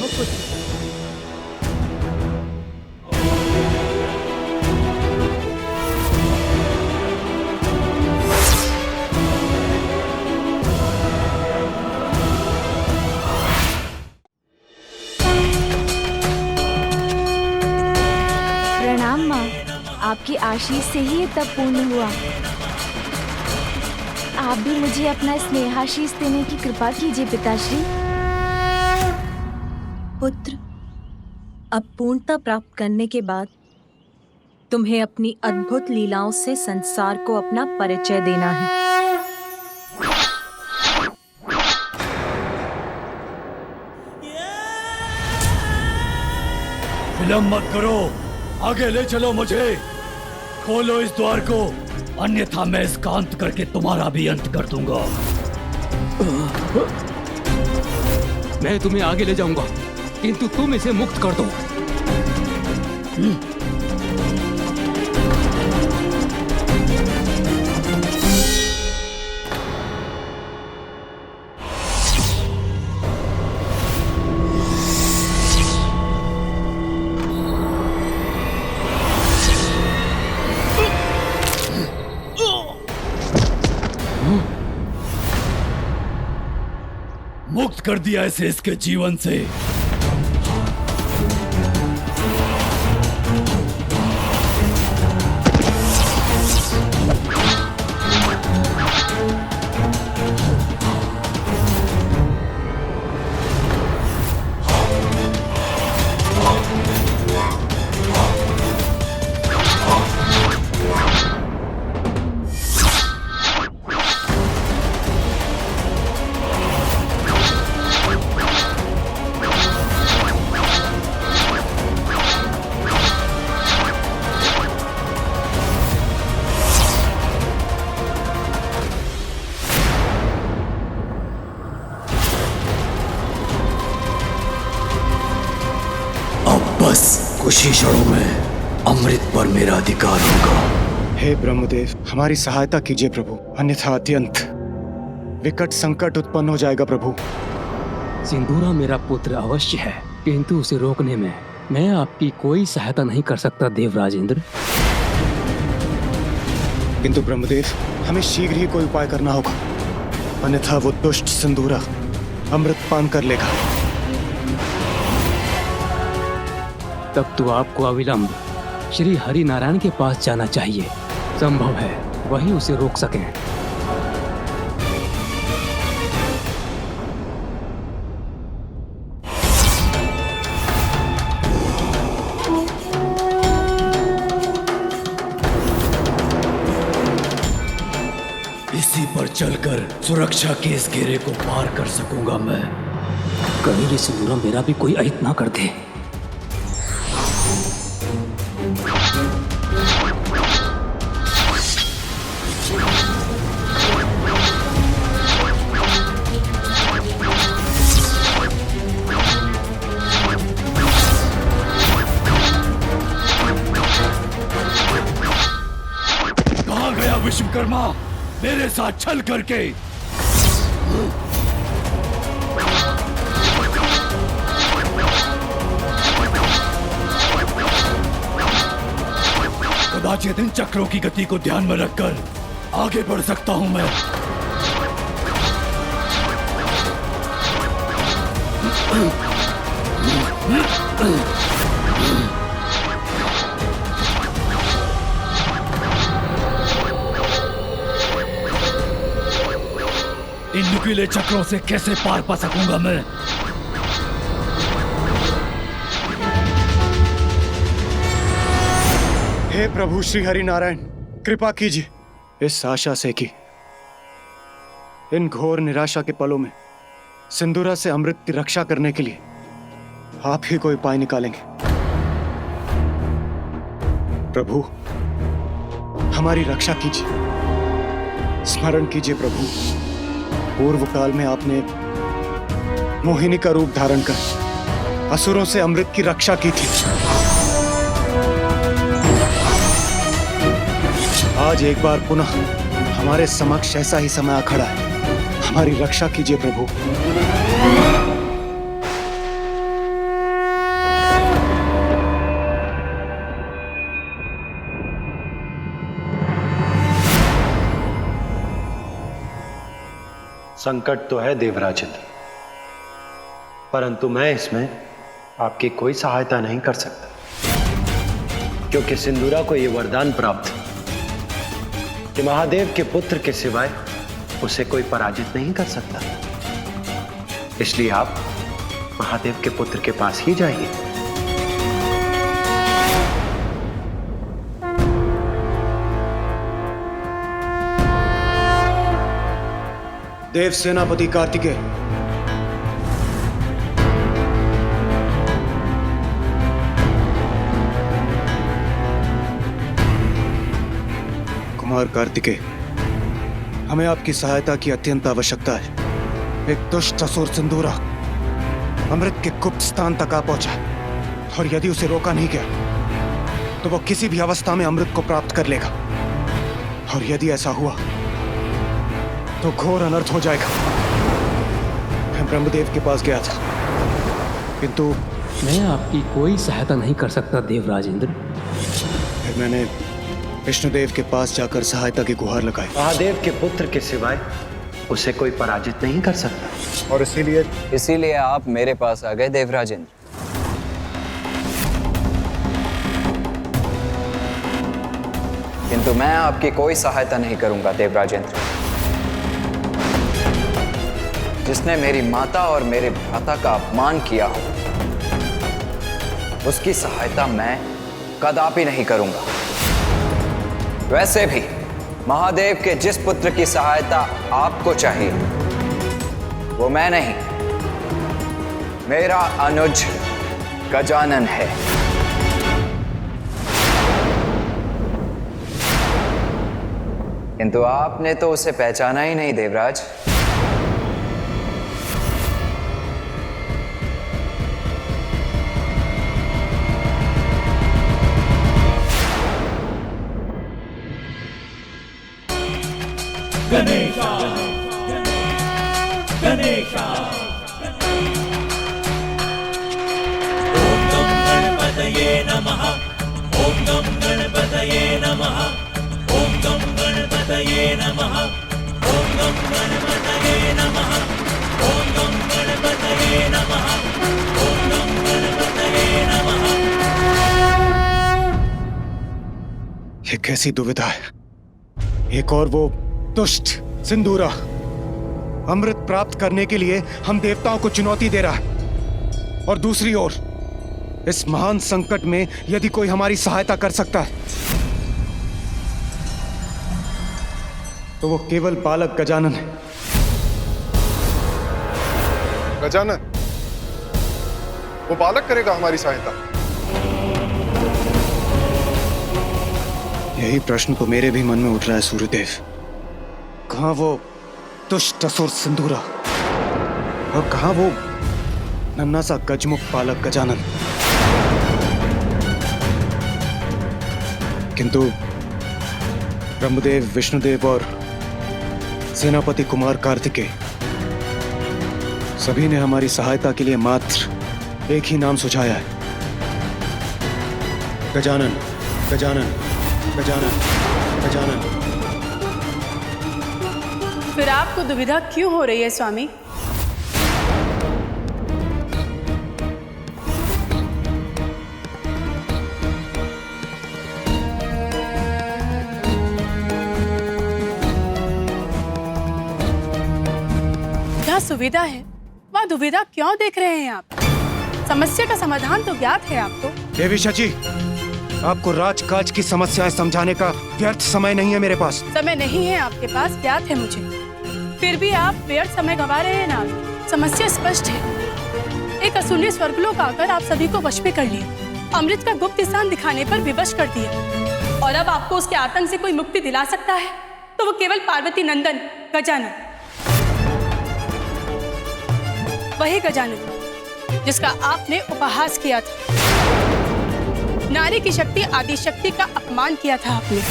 प्रणाम माँ, आपकी आशीष से ही ये तप पूर्ण हुआ। आप भी मुझे अपना स्नेहाशीष देने की कृपा कीजिए पिताश्री।
पुत्र, अब पूर्णता प्राप्त करने के बाद तुम्हें अपनी अद्भुत लीलाओं से संसार को अपना परिचय देना है।
विलंब मत करो, आगे ले चलो मुझे। खोलो इस द्वार को, अन्यथा मैं इसका अंत करके तुम्हारा भी अंत कर दूंगा।
मैं तुम्हें आगे ले जाऊंगा, किंतु तुम इसे मुक्त कर दो।
मुक्त कर दिया इसे इसके जीवन से। कुछ ही क्षणों में अमृत पर मेरा अधिकार होगा।
हे ब्रह्मदेव, हमारी सहायता कीजिए प्रभु, अन्यथा अत्यंत विकट संकट उत्पन्न हो जाएगा प्रभु।
सिंदूरा मेरा पुत्र अवश्य है, किंतु उसे रोकने में मैं आपकी कोई सहायता नहीं कर सकता देवराज इंद्र।
किंतु ब्रह्मदेव, हमें शीघ्र ही कोई उपाय करना होगा, अन्यथा वो दुष्ट सिंदूरा अमृत पान कर लेगा।
तब तो आपको अविलंब श्री हरि नारायण के पास जाना चाहिए। संभव है वही उसे रोक सकें।
इसी पर चलकर सुरक्षा के इस घेरे को पार कर सकूंगा मैं।
कहीं ये सिंदूरा मेरा भी कोई अहित ना कर दे।
कहाँ गया विश्वकर्मा मेरे साथ छल करके? कदाचित इन चक्रों की गति को ध्यान में रखकर आगे बढ़ सकता हूं मैं। इन नुकीले चक्रों से कैसे पार पा सकूंगा मैं?
हे प्रभु श्री हरि नारायण, कृपा कीजिए इस आशा से कि इन घोर निराशा के पलों में सिंदूरा से अमृत की रक्षा करने के लिए आप ही कोई उपाय निकालेंगे। प्रभु हमारी रक्षा कीजिए, स्मरण कीजिए प्रभु, पूर्व काल में आपने मोहिनी का रूप धारण कर असुरों से अमृत की रक्षा की थी। आज एक बार पुनः हमारे समक्ष ऐसा ही समय आ खड़ा है, हमारी रक्षा कीजिए प्रभु।
संकट तो है देवराजेंद्र, परंतु मैं इसमें आपकी कोई सहायता नहीं कर सकता, क्योंकि सिंदूरा को यह वरदान प्राप्त कि महादेव के पुत्र के सिवाय उसे कोई पराजित नहीं कर सकता। इसलिए आप महादेव के पुत्र के पास ही जाइए।
देव सेनापति कार्तिकेय, कुमार कार्तिकेय, हमें आपकी सहायता की अत्यंत आवश्यकता है। एक दुष्ट असुर सिंदूरा अमृत के गुप्त स्थान तक आ पहुंचा, और यदि उसे रोका नहीं गया तो वो किसी भी अवस्था में अमृत को प्राप्त कर लेगा, और यदि ऐसा हुआ तो घोर अनर्थ हो जाएगा। मैं ब्रह्मदेव के पास गया था, किंतु
मैं आपकी कोई सहायता नहीं कर सकता देवराजेंद्र।
फिर मैंने विष्णुदेव के पास जाकर सहायता की गुहार लगाई।
महादेव के पुत्र के सिवाय उसे कोई पराजित नहीं कर सकता,
और
इसीलिए आप मेरे पास आ गए देवराजेंद्र। किंतु मैं आपकी कोई सहायता नहीं करूंगा देवराजेंद्र। जिसने मेरी माता और मेरे भ्राता का अपमान किया हो, उसकी सहायता मैं कदापि नहीं करूंगा। वैसे भी महादेव के जिस पुत्र की सहायता आपको चाहिए वो मैं नहीं, मेरा अनुज गजानन है। किंतु आपने तो उसे पहचाना ही नहीं देवराज।
गणेशा गणेशा ओम गम गणपतये नमः, ओम गम गणपतये नमः, ओम गम गणपतये नमः, ओम गम गणपतये नमः, ओम गम गणपतये नमः, ओम गम गणपतये नमः।
ये कैसी दुविधा है? एक और वो दुष्ट सिंदूरा अमृत प्राप्त करने के लिए हम देवताओं को चुनौती दे रहा है, और दूसरी ओर इस महान संकट में यदि कोई हमारी सहायता कर सकता है तो वो केवल बालक गजानन है।
गजानन,
वो बालक करेगा हमारी सहायता।
यही प्रश्न तो मेरे भी मन में उठ रहा है सूर्यदेव। कहाँ वो दुष्ट असुर सिंदूरा और कहाँ वो नन्हा सा गजमुख बालक गजानन। किंतु ब्रह्मदेव, विष्णुदेव और सेनापति कुमार कार्तिकेय सभी ने हमारी सहायता के लिए मात्र एक ही नाम सुझाया है, गजानन, गजानन, गजानन, गजानन।
फिर आपको दुविधा क्यों हो रही है स्वामी? जहाँ सुविधा है वहाँ दुविधा क्यों देख रहे हैं आप? समस्या का समाधान तो ज्ञात है आपको।
देवी शची, आपको राजकाज की समस्याएं समझाने का व्यर्थ समय नहीं है मेरे पास।
समय नहीं है आपके पास, ज्ञात है मुझे। फिर भी आप व्यर्थ समय गंवा रहे हैं ना। समस्या स्पष्ट है। एक असुर ने स्वर्गलोक आकर आप सभी को वश में कर लिया, अमृत का गुप्त स्थान दिखाने पर विवश कर दिया, और अब आपको उसके आतंक से कोई मुक्ति दिला सकता है तो वो केवल पार्वती नंदन गजानन, वही गजानन जिसका आपने उपहास किया था। नारी की शक्ति आदि शक्ति का अपमान किया था आपने,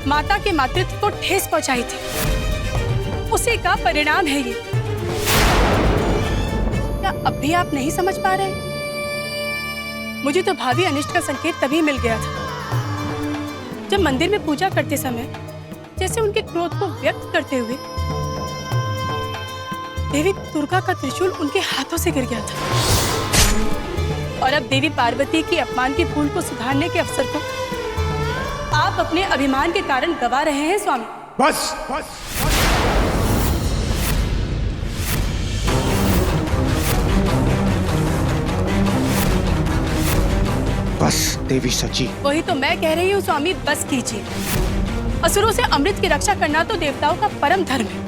माता के मातृत्व को ठेस पहुंचाई थी, उसी का परिणाम है ये। क्या अब भी आप नहीं समझ पा रहे? मुझे तो भावी अनिष्ट का संकेत तभी मिल गया था जब मंदिर में पूजा करते समय जैसे उनके क्रोध को व्यक्त करते हुए देवी दुर्गा का त्रिशूल उनके हाथों से गिर गया था, और अब देवी पार्वती की अपमान की भूल को सुधारने के अवसर को आप अपने अभिमान के कारण गवा रहे हैं स्वामी।
बस, बस। बस देवी सची।
वही तो मैं कह रही हूँ स्वामी, बस कीजिए। असुरों से अमृत की रक्षा करना तो देवताओं का परम धर्म है।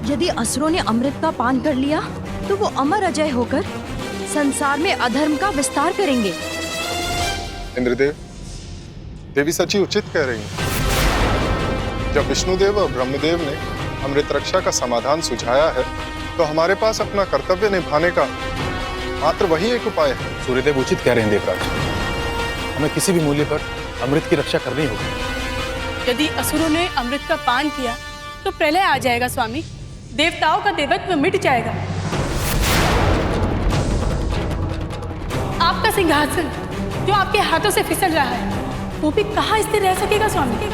यदि असुरों ने अमृत का पान कर लिया तो वो अमर अजय होकर संसार में अधर्म का विस्तार करेंगे।
इंद्रदेव, देवी सची उचित कह रही हैं। जब विष्णुदेव और ब्रह्मदेव ने अमृत रक्षा का समाधान सुझाया है तो हमारे पास अपना कर्तव्य निभाने का मात्र वही एक उपाय है।
सूर्यदेव उचित कह रहे हैं देवराज, हमें किसी भी मूल्य पर अमृत की रक्षा करनी होगी।
यदि असुरों ने अमृत का पान किया तो प्रलय आ जाएगा स्वामी, देवताओं का देवत्व मिट जाएगा। आपका सिंहासन जो आपके हाथों से फिसल रहा है वो भी कहाँ स्थिर रह सकेगा स्वामी?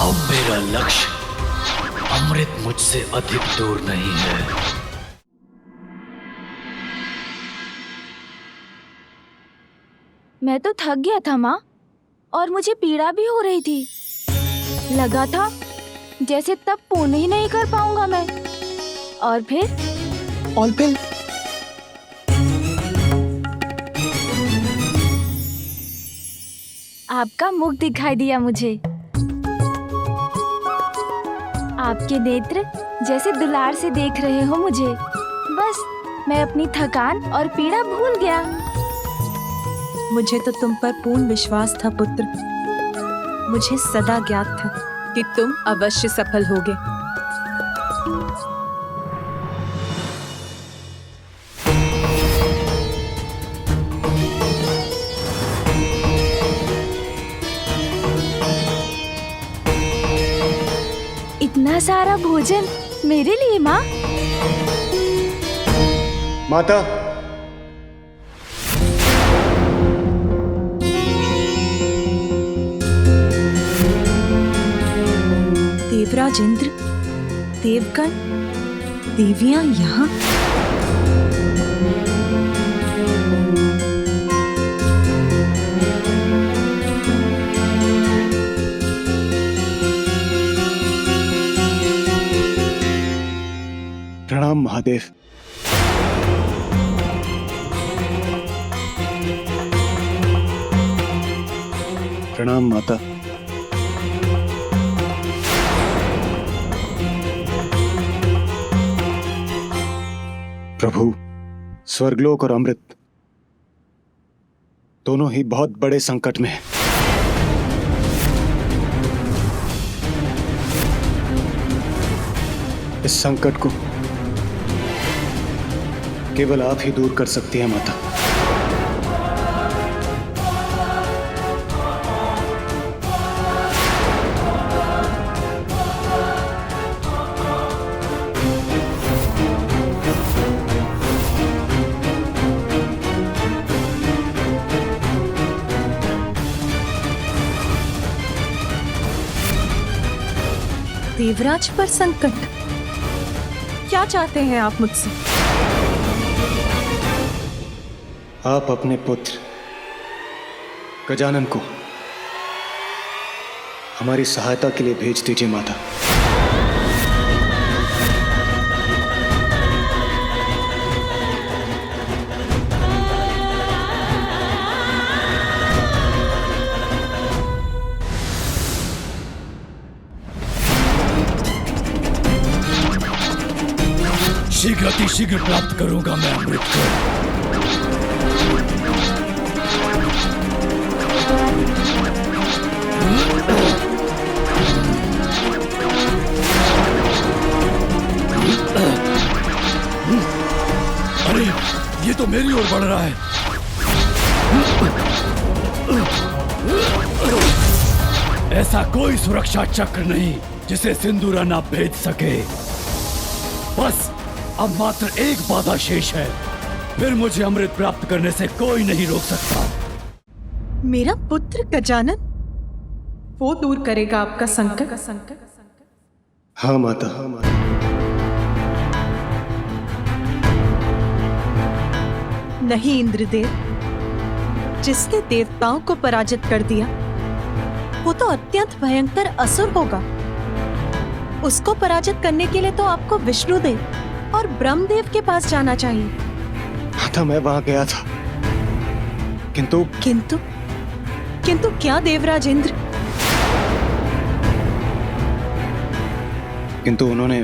अब मेरा लक्ष्य अमृत मुझसे अधिक दूर नहीं है।
मैं तो थक गया था माँ, और मुझे पीड़ा भी हो रही थी। लगा था जैसे तब पूर्ण ही नहीं कर पाऊंगा मैं। और फिर आपका मुख दिखाई दिया मुझे। आपके नेत्र जैसे दुलार से देख रहे हो मुझे। बस मैं अपनी थकान और पीड़ा भूल गया।
मुझे तो तुम पर पूर्ण विश्वास था पुत्र। मुझे सदा ज्ञात था कि तुम अवश्य सफल होगे।
इतना सारा भोजन मेरे लिए माँ?
माता,
देवराज इंद्र, देवगण, देवियां यहाँ?
प्रणाम महादेव। प्रणाम माता। प्रभु, स्वर्गलोक और अमृत दोनों ही बहुत बड़े संकट में हैं। इस संकट को केवल आप ही दूर कर सकती हैं माता।
देवराज पर संकट? क्या चाहते हैं आप मुझसे?
आप अपने पुत्र गजानन को हमारी सहायता के लिए भेज दीजिए माता।
शीघ्र अतिशीघ्र प्राप्त करूंगा मैं अमृत को। अरे ये तो मेरी ओर बढ़ रहा है। ऐसा कोई सुरक्षा चक्र नहीं जिसे सिंदूरा ना भेद सके। बस अब मात्र एक बाधा शेष है, फिर मुझे अमृत प्राप्त करने से कोई नहीं रोक सकता।
मेरा पुत्र गजानन, वो दूर करेगा आपका संकट।
हाँ माता, हाँ माता।
नहीं इंद्रदेव, जिसने देवताओं को पराजित कर दिया वो तो अत्यंत भयंकर असुर होगा। उसको पराजित करने के लिए तो आपको विष्णुदेव और ब्रह्मदेव के पास जाना चाहिए।
माता, मैं वहां गया था, किंतु
क्या देवराज इंद्र?
किंतु उन्होंने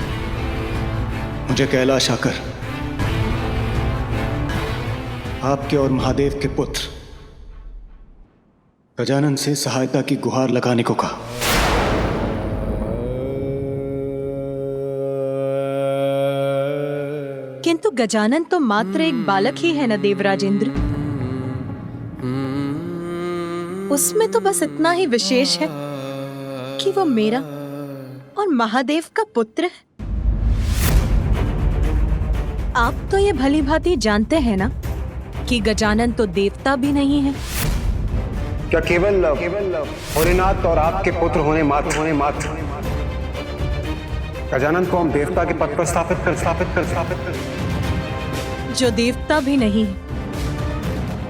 मुझे कैलाश आकर आपके और महादेव के पुत्र गजानन से सहायता की गुहार लगाने को कहा।
किंतु गजानन तो मात्र एक बालक ही है न देवराज इंद्र। उसमें तो बस इतना ही विशेष है कि वो मेरा और महादेव का पुत्र है। आप तो ये भली भांति जानते हैं ना कि गजानन तो देवता भी नहीं है।
क्या केवल भोलेनाथ और आपके पुत्र होने मात्र गजानन को हम देवता के पद पर स्थापित कर
जो देवता भी नहीं है,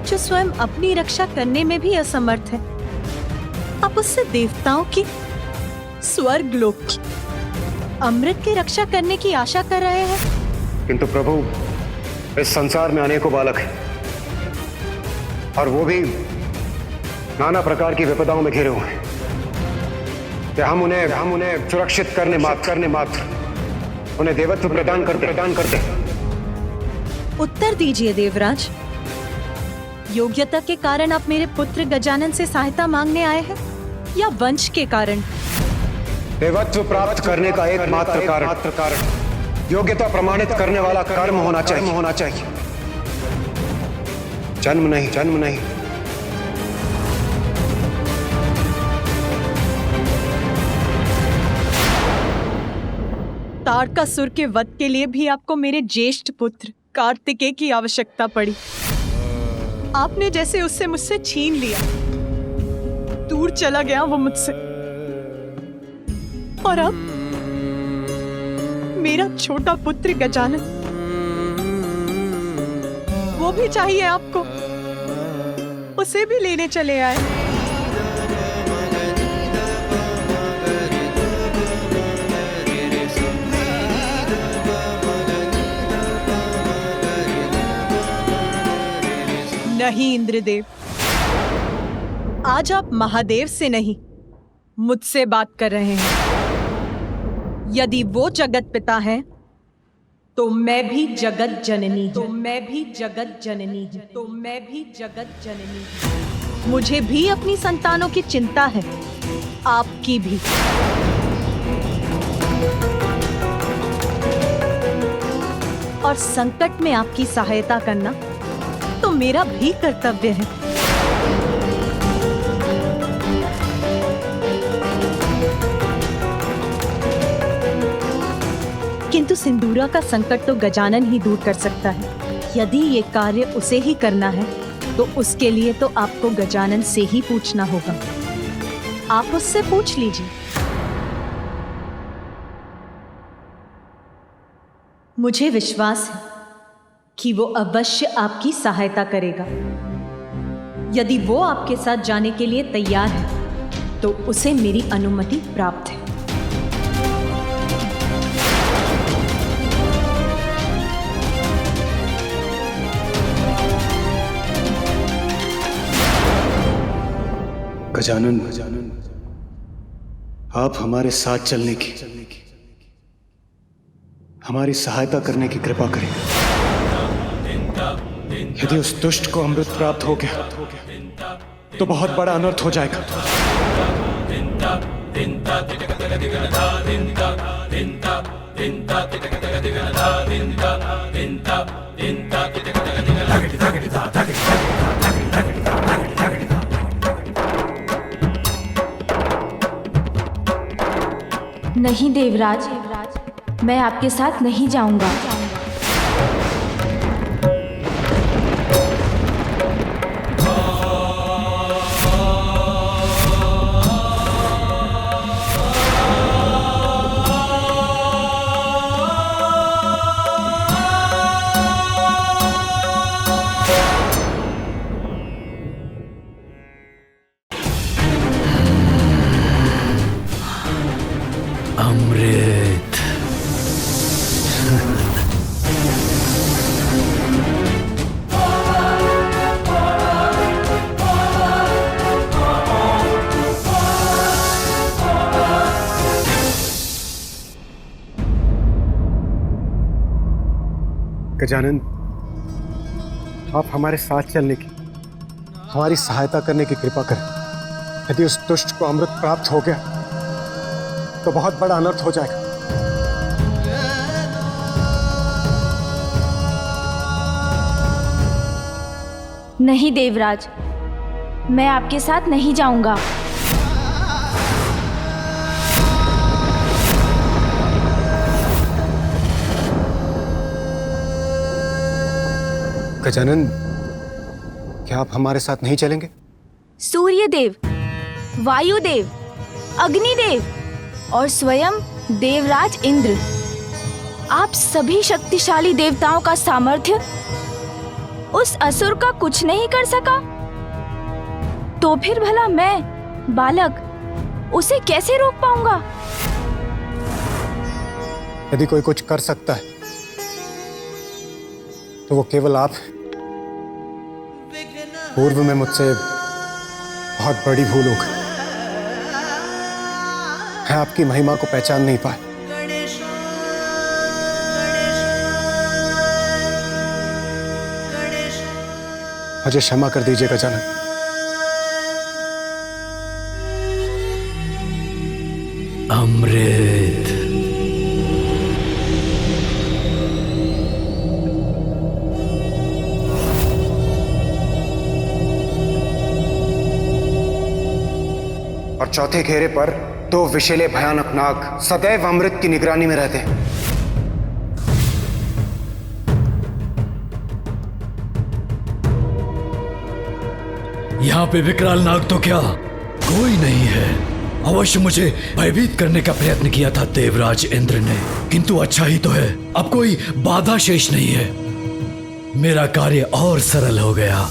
जो स्वयं अपनी रक्षा करने में भी असमर्थ है, आप उससे देवताओं की, स्वर्ग लोक की अमृत की रक्षा करने की आशा कर रहे हैं।
किंतु प्रभु, इस संसार में अनेकों बालक हैं और वो भी नाना प्रकार की विपदाओं में घिरे हुए हैं कि हम उन्हें सुरक्षित करने मात्र उन्हें देवत्व प्रदान करते।
उत्तर दीजिए देवराज, योग्यता के कारण आप मेरे पुत्र गजानन से सहायता मांगने आए हैं या वंश के कारण?
देवत्व प्राप्त करने का एकमात्र कारण योग्यता प्रमाणित करने वाला कर्म होना चाहिए। जन्म नहीं।
तारकासुर के वध के लिए भी आपको मेरे ज्येष्ठ पुत्र कार्तिकेय की आवश्यकता पड़ी। आपने जैसे उससे मुझसे छीन लिया, दूर चला गया वो मुझसे, और अब मेरा छोटा पुत्र गजानन, वो भी चाहिए आपको, उसे भी लेने चले आए। नहीं इंद्रदेव, आज आप महादेव से नहीं मुझसे बात कर रहे हैं। यदि वो जगत पिता है तो मैं भी जगत जननी हूं। मुझे भी अपनी संतानों की चिंता है, आपकी भी। और संकट में आपकी सहायता करना तो मेरा भी कर्तव्य है। किंतु सिंदूरा का संकट तो गजानन ही दूर कर सकता है। यदि ये कार्य उसे ही करना है तो उसके लिए तो आपको गजानन से ही पूछना होगा। आप उससे पूछ लीजिए। मुझे विश्वास है कि वो अवश्य आपकी सहायता करेगा। यदि वो आपके साथ जाने के लिए तैयार है तो उसे मेरी अनुमति प्राप्त है।
गजानन, आप हमारे साथ चलने की, हमारी सहायता करने की कृपा करें। यदि उस दुष्ट को अमृत प्राप्त हो गया तो बहुत बड़ा अनर्थ हो जाएगा।
नहीं देवराज, मैं आपके साथ नहीं जाऊंगा।
अमृत।
गजानन, आप हमारे साथ चलने की, हमारी सहायता करने की कृपा करें। यदि उस दुष्ट को अमृत प्राप्त हो गया तो बहुत बड़ा अनर्थ हो जाएगा।
नहीं देवराज, मैं आपके साथ नहीं जाऊंगा।
गजानन, क्या आप हमारे साथ नहीं चलेंगे?
सूर्यदेव, वायुदेव, अग्निदेव और स्वयं देवराज इंद्र, आप सभी शक्तिशाली देवताओं का सामर्थ्य उस असुर का कुछ नहीं कर सका, तो फिर भला मैं बालक उसे कैसे रोक पाऊंगा?
यदि कोई कुछ कर सकता है तो वो केवल आप। पूर्व में मुझसे बहुत बड़ी भूल हो गई। मैं आपकी महिमा को पहचान नहीं पाया। मुझे क्षमा कर दीजिए गजानन।
अमृत,
और चौथे घेरे पर 2 विषैले भयानक नाग सदैव अमृत की निगरानी में रहते हैं।
यहाँ पे विकराल नाग तो क्या कोई नहीं है। अवश्य मुझे भयभीत करने का प्रयत्न किया था देवराज इंद्र ने, किंतु अच्छा ही तो है, अब कोई बाधा शेष नहीं है। मेरा कार्य और सरल हो गया।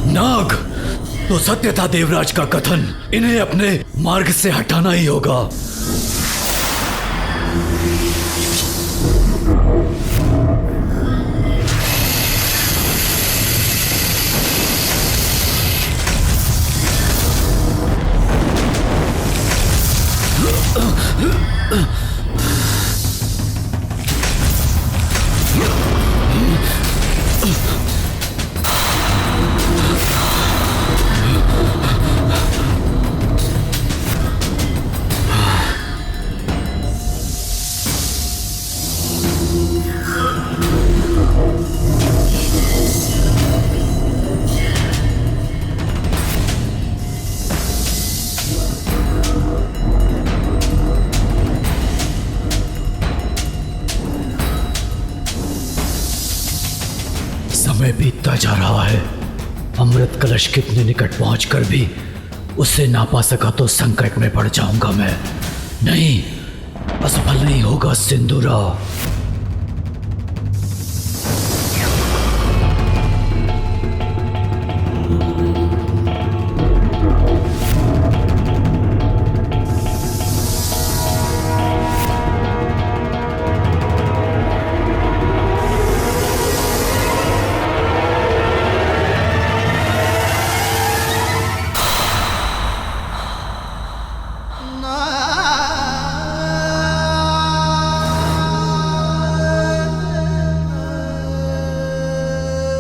नाग, तो सत्य था देवराज का कथन, इन्हें अपने मार्ग से हटाना ही होगा। समय बीतता जा रहा है। अमृत कलश कितने निकट पहुंचकर भी उसे ना पा सका तो संकट में पड़ जाऊंगा मैं। नहीं, असफल नहीं होगा सिंदूरा।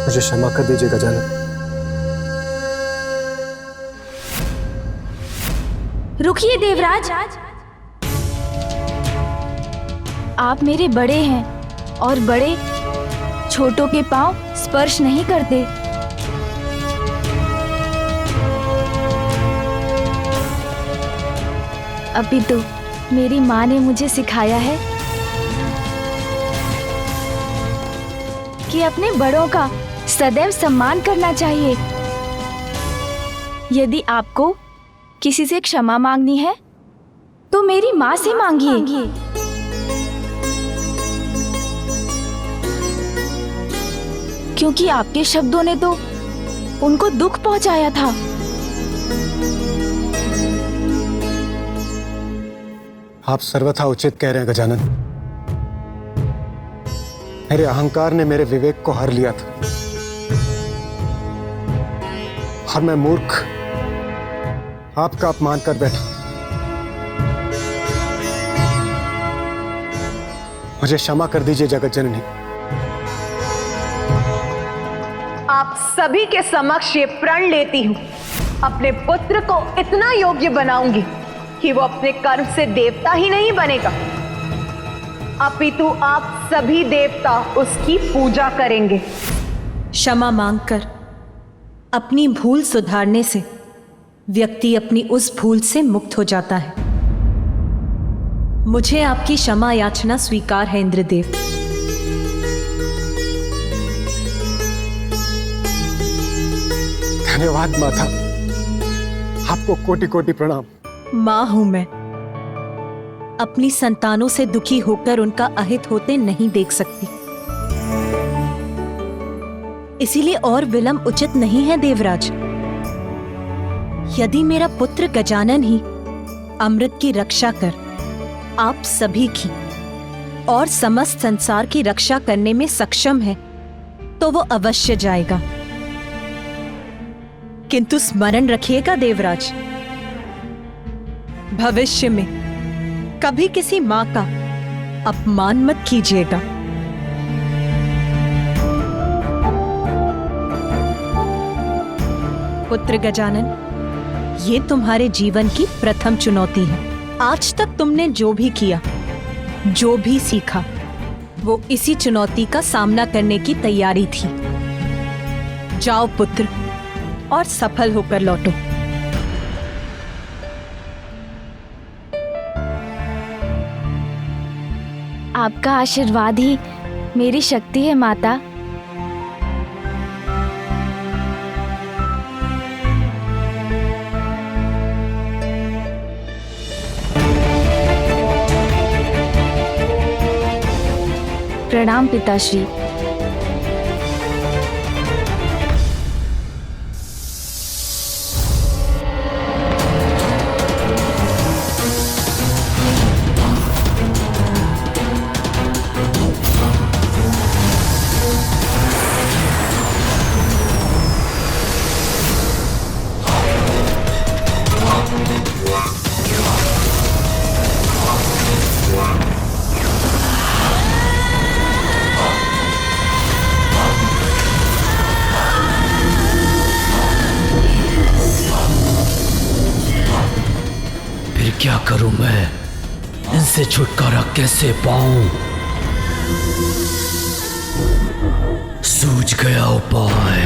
मुझे क्षमा कर दीजिए गजानन।
रुकिए देवराज, आप मेरे बड़े हैं और बड़े छोटों के पांव स्पर्श नहीं करते। अभी तो मेरी माँ ने मुझे सिखाया है कि अपने बड़ों का सदैव सम्मान करना चाहिए। यदि आपको किसी से क्षमा मांगनी है तो मेरी माँ से मांगिए। क्योंकि आपके शब्दों ने तो उनको दुख पहुंचाया था।
आप सर्वथा उचित कह रहे हैं गजानन। मेरे अहंकार ने मेरे विवेक को हर लिया था और मैं मूर्ख आपका अपमान कर बैठा। मुझे क्षमा कर दीजिए जगत जननी।
आप सभी के समक्ष ये प्रण लेती हूँ, अपने पुत्र को इतना योग्य बनाऊंगी कि वो अपने कर्म से देवता ही नहीं बनेगा, अपितु आप सभी देवता उसकी पूजा करेंगे।
क्षमा मांगकर अपनी भूल सुधारने से व्यक्ति अपनी उस भूल से मुक्त हो जाता है। मुझे आपकी क्षमा याचना स्वीकार है इंद्रदेव।
धन्यवाद माता, आपको कोटि कोटि प्रणाम।
मां हूं मैं, अपनी संतानों से दुखी होकर उनका अहित होते नहीं देख सकती, इसीलिए और विलंब उचित नहीं है देवराज। यदि मेरा पुत्र गजानन ही अमृत की रक्षा कर आप सभी की और समस्त संसार की रक्षा करने में सक्षम है तो वो अवश्य जाएगा। किंतु स्मरण रखिएगा देवराज, भविष्य में कभी किसी मां का अपमान मत कीजिएगा। पुत्र गजानन, ये तुम्हारे जीवन की प्रथम चुनौती है। आज तक तुमने जो भी किया, जो भी सीखा, वो इसी चुनौती का सामना करने की तैयारी थी। जाओ पुत्र और सफल होकर लौटो।
आपका आशीर्वाद ही मेरी शक्ति है माता। प्रणाम पिताश्री।
क्या करूं मैं? इनसे छुटकारा कैसे पाऊं? सूझ गया उपाय।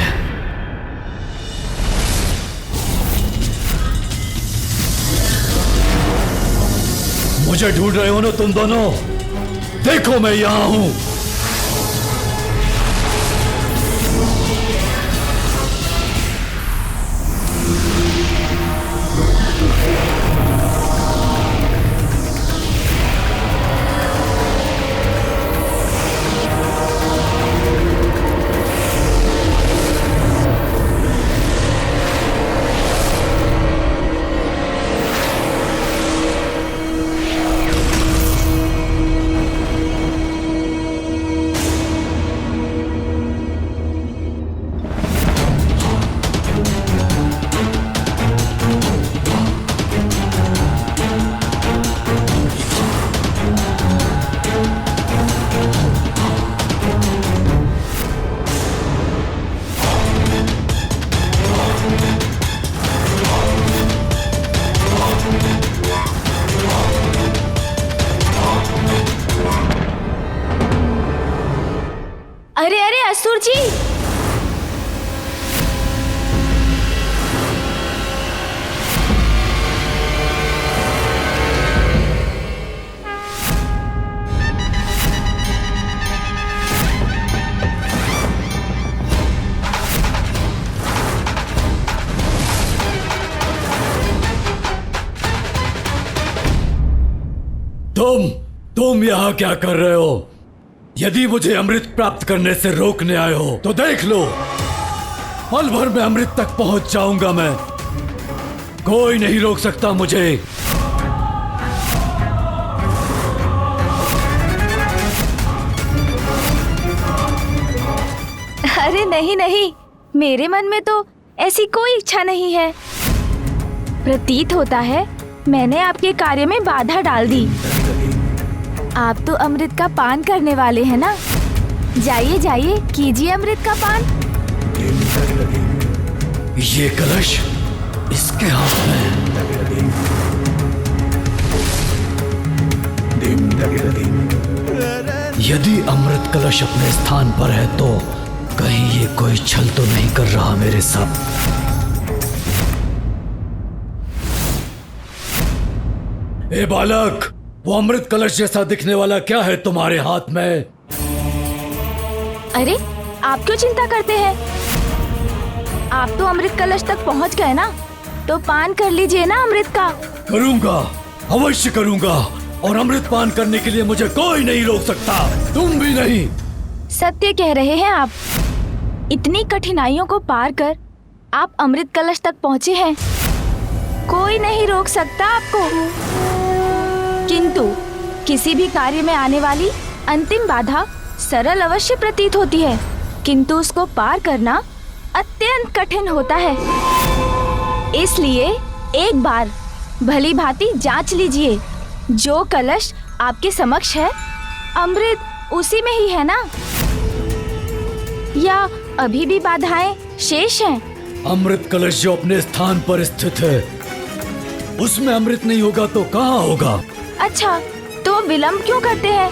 मुझे ढूंढ रहे हो ना तुम दोनों? देखो मैं यहां हूं।
अरे अरे असुर जी,
तुम यहाँ क्या कर रहे हो? यदि मुझे अमृत प्राप्त करने से रोकने आए हो तो देख लो, पल भर में अमृत तक पहुंच जाऊंगा मैं। कोई नहीं रोक सकता मुझे।
अरे नहीं नहीं, मेरे मन में तो ऐसी कोई इच्छा नहीं है। प्रतीत होता है मैंने आपके कार्य में बाधा डाल दी। आप तो अमृत का पान करने वाले हैं ना? जाइए जाइए, कीजिए अमृत का पान।
ये कलश इसके हाथ में। यदि अमृत कलश अपने स्थान पर है तो कहीं ये कोई छल तो नहीं कर रहा मेरे साथ? ए बालक, वो अमृत कलश जैसा दिखने वाला क्या है तुम्हारे हाथ में?
अरे, आप क्यों चिंता करते हैं? आप तो अमृत कलश तक पहुंच गए ना, तो पान कर लीजिए ना अमृत का।
करूंगा, अवश्य करूंगा, और अमृत पान करने के लिए मुझे कोई नहीं रोक सकता, तुम भी नहीं।
सत्य कह रहे हैं आप। इतनी कठिनाइयों को पार कर आप अमृत कलश तक पहुंचे हैं, कोई नहीं रोक सकता आपको। किंतु किसी भी कार्य में आने वाली अंतिम बाधा सरल अवश्य प्रतीत होती है, किंतु उसको पार करना अत्यंत कठिन होता है। इसलिए एक बार भली भांति जांच लीजिए, जो कलश आपके समक्ष है अमृत उसी में ही है ना, या अभी भी बाधाएं शेष हैं?
अमृत कलश जो अपने स्थान पर स्थित है उसमें अमृत नहीं होगा तो कहाँ होगा?
अच्छा, तो विलंब क्यों करते हैं?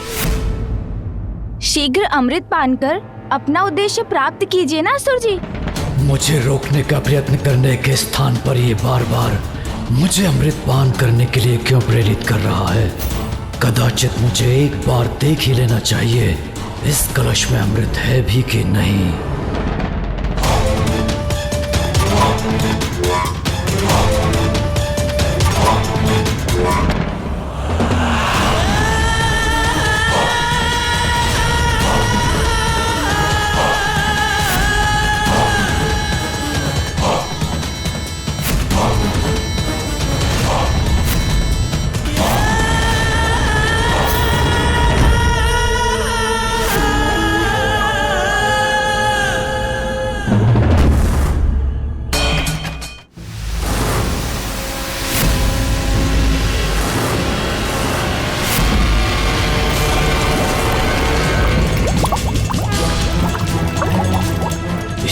शीघ्र अमृत पान कर अपना उद्देश्य प्राप्त कीजिए ना असुर जी।
मुझे रोकने का प्रयत्न करने के स्थान पर ये बार बार मुझे अमृत पान करने के लिए क्यों प्रेरित कर रहा है? कदाचित मुझे एक बार देख ही लेना चाहिए इस कलश में अमृत है भी कि नहीं।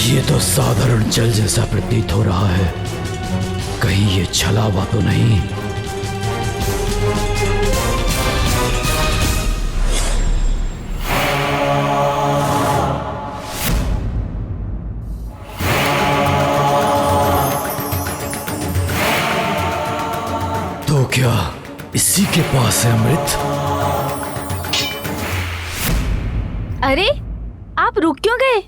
ये तो साधारण जल जैसा प्रतीत हो रहा है, कहीं ये छलावा तो नहीं? तो क्या इसी के पास है अमृत?
अरे, आप रुक क्यों गए?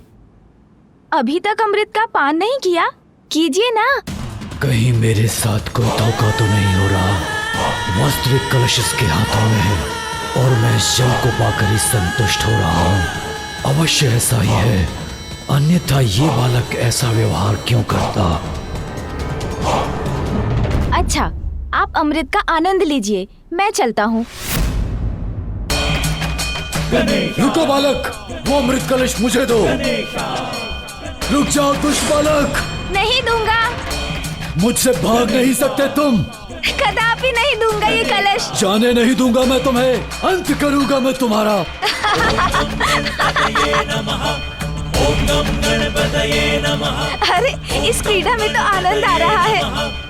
अभी तक अमृत का पान नहीं किया, कीजिए ना।
कहीं मेरे साथ कोई धोखा तो नहीं हो रहा? वास्तविक कलश इसके हाथों में है और मैं इस जल को पाकर ही संतुष्ट हो रहा हूँ। अवश्य ऐसा ही है, अन्यथा ये बालक ऐसा व्यवहार क्यों करता?
अच्छा, आप अमृत का आनंद लीजिए, मैं चलता हूँ।
रुको बालक, वो अमृत कलश मुझे दो। रुक जाओ दुष्ट बालक।
नहीं दूंगा।
मुझसे भाग नहीं सकते तुम।
कदापि नहीं दूंगा ये कलश।
जाने नहीं दूंगा मैं तुम्हें, अंत करूंगा मैं तुम्हारा।
अरे, इस क्रीड़ा में तो आनंद आ रहा है।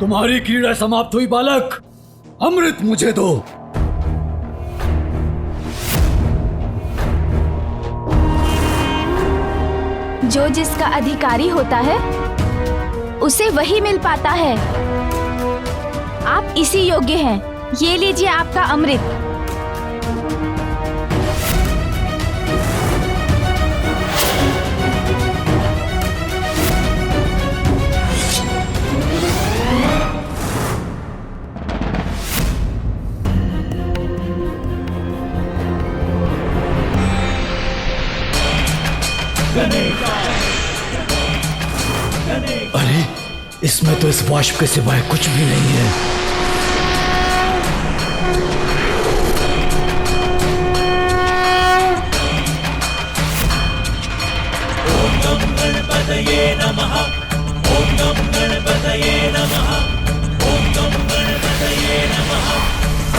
तुम्हारी क्रीड़ा समाप्त हुई बालक, अमृत मुझे दो।
जो जिसका अधिकारी होता है उसे वही मिल पाता है। आप इसी योग्य हैं, ये लीजिए आपका अमृत।
अरे, इसमें तो इस वाष्प के सिवाय कुछ भी नहीं है।
ओम नमो गणपतये नमः। ओम नमो गणपतये नमः। ओम नमो गणपतये नमः।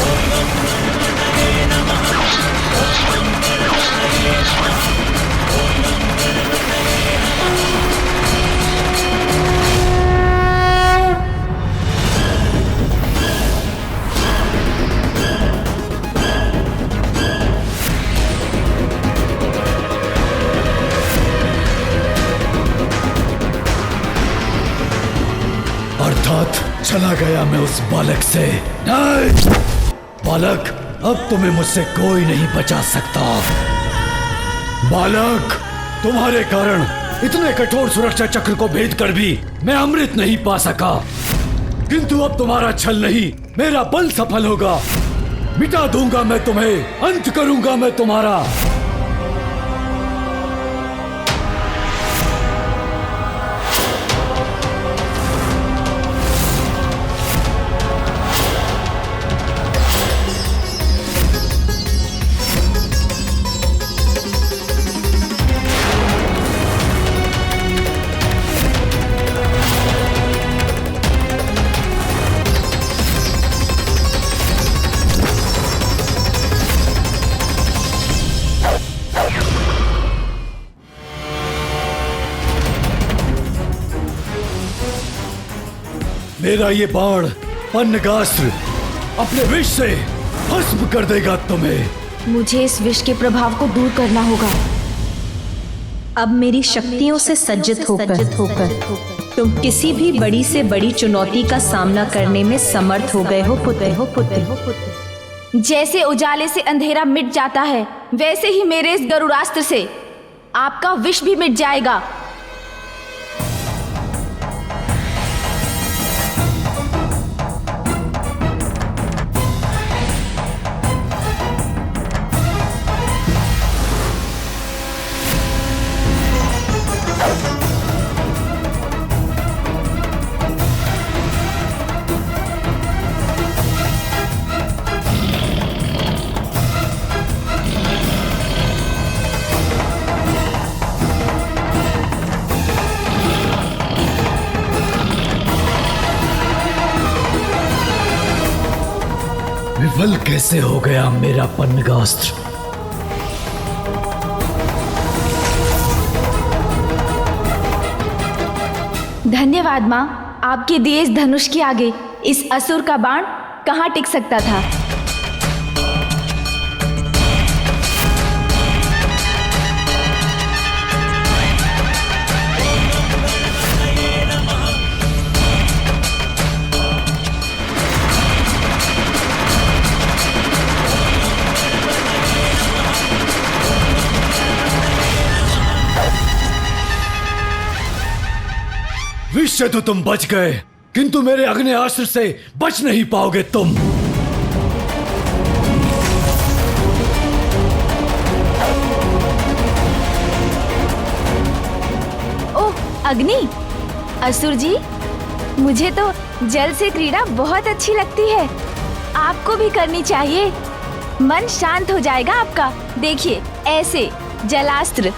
ओम नमो गणपतये नमः।
चला गया मैं उस बालक से। नहीं बालक, अब तुम्हें मुझसे कोई नहीं बचा सकता। बालक, तुम्हारे कारण इतने कठोर सुरक्षा चक्र को भेद कर भी मैं अमृत नहीं पा सका, किंतु अब तुम्हारा छल नहीं, मेरा बल सफल होगा। मिटा दूंगा मैं तुम्हें, अंत करूंगा मैं तुम्हारा। मेरा ये बाण पन्नगास्त्र अपने विष से भस्म कर देगा तुम्हें।
मुझे इस विष के प्रभाव को दूर करना होगा।
अब मेरी शक्तियों से सज्जित होकर तुम किसी भी बड़ी से बड़ी चुनौती का सामना करने में समर्थ हो गए हो पुत्र।
जैसे उजाले से अंधेरा मिट जाता है, वैसे ही मेरे इस गरुड़ास्त्र से आपका विष भी मिट जाएगा।
विफल कैसे हो गया मेरा पन्नगास्त्र?
धन्यवाद माँ, आपके दिए इस धनुष के आगे इस असुर का बाण कहाँ टिक सकता था।
विष से तो तुम बच गए, किंतु मेरे अग्नेयास्त्र से बच नहीं पाओगे तुम।
ओह अग्नि, असुर जी, मुझे तो जल से क्रीड़ा बहुत अच्छी लगती है। आपको भी करनी चाहिए, मन शांत हो जाएगा आपका। देखिए ऐसे जलास्त्र।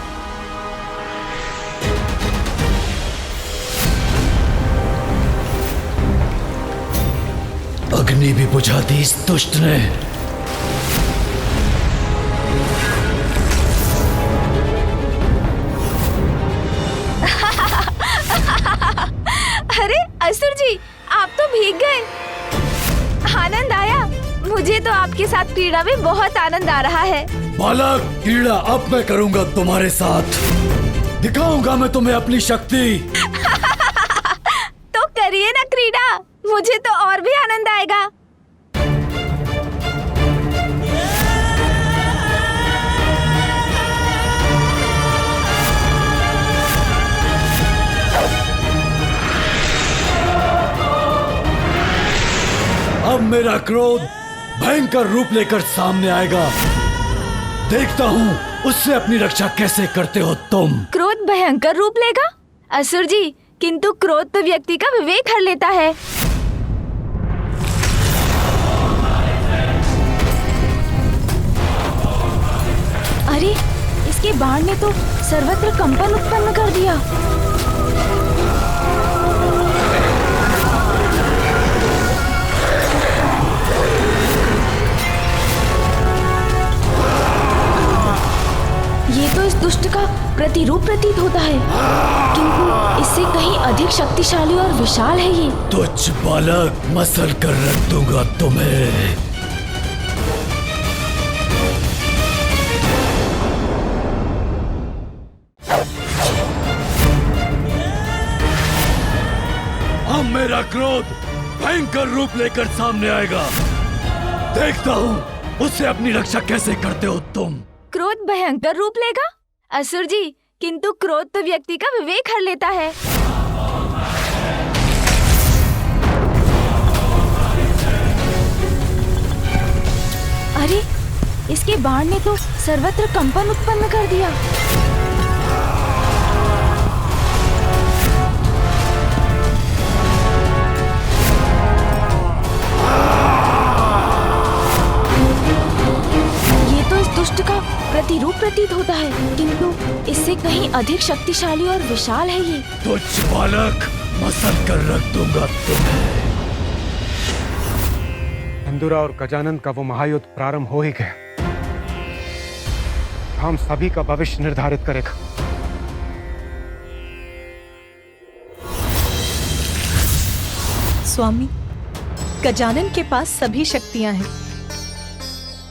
अग्नि भी बुझा दी इस दुष्ट ने।
अरे असुर जी, आप तो भीग गए। आनंद आया। मुझे तो आपके साथ क्रीड़ा में बहुत आनंद आ रहा है।
बालक, क्रीड़ा अब मैं करूंगा तुम्हारे साथ। दिखाऊंगा मैं तुम्हें अपनी शक्ति।
तो करिए ना क्रीड़ा, मुझे तो और भी आनंद आएगा।
अब मेरा क्रोध भयंकर रूप लेकर सामने आएगा। देखता हूँ उससे अपनी रक्षा कैसे करते हो तुम।
क्रोध भयंकर रूप लेगा? असुर जी, किंतु क्रोध तो व्यक्ति का विवेक हर लेता है। अरे, इसके बाण ने तो सर्वत्र कंपन उत्पन्न कर दिया। ये तो इस दुष्ट का प्रतिरूप प्रतीत होता है, किंतु इससे कहीं अधिक शक्तिशाली और विशाल है ये।
तुच्छ बालक, मसल कर रख दूंगा तुम्हें। अब मेरा क्रोध भयंकर रूप लेकर सामने आएगा। देखता हूँ उससे अपनी रक्षा कैसे करते हो तुम।
क्रोध भयंकर रूप लेगा? असुर जी, किंतु क्रोध तो व्यक्ति का विवेक हर लेता है। अरे, इसके बाण ने तो सर्वत्र कंपन उत्पन्न कर दिया। ये तो इस दुष्ट का प्रतिरूप प्रतीत होता है, किंतु इससे कहीं अधिक शक्तिशाली और विशाल है ये।
तुझ बालक, मसल कर रख दूंगा तुम्हें।
सिंदूरा और गजानन का वो महायुद्ध प्रारंभ हो ही गया। हम सभी का भविष्य निर्धारित करेगा।
स्वामी, गजानन के पास सभी शक्तियां हैं।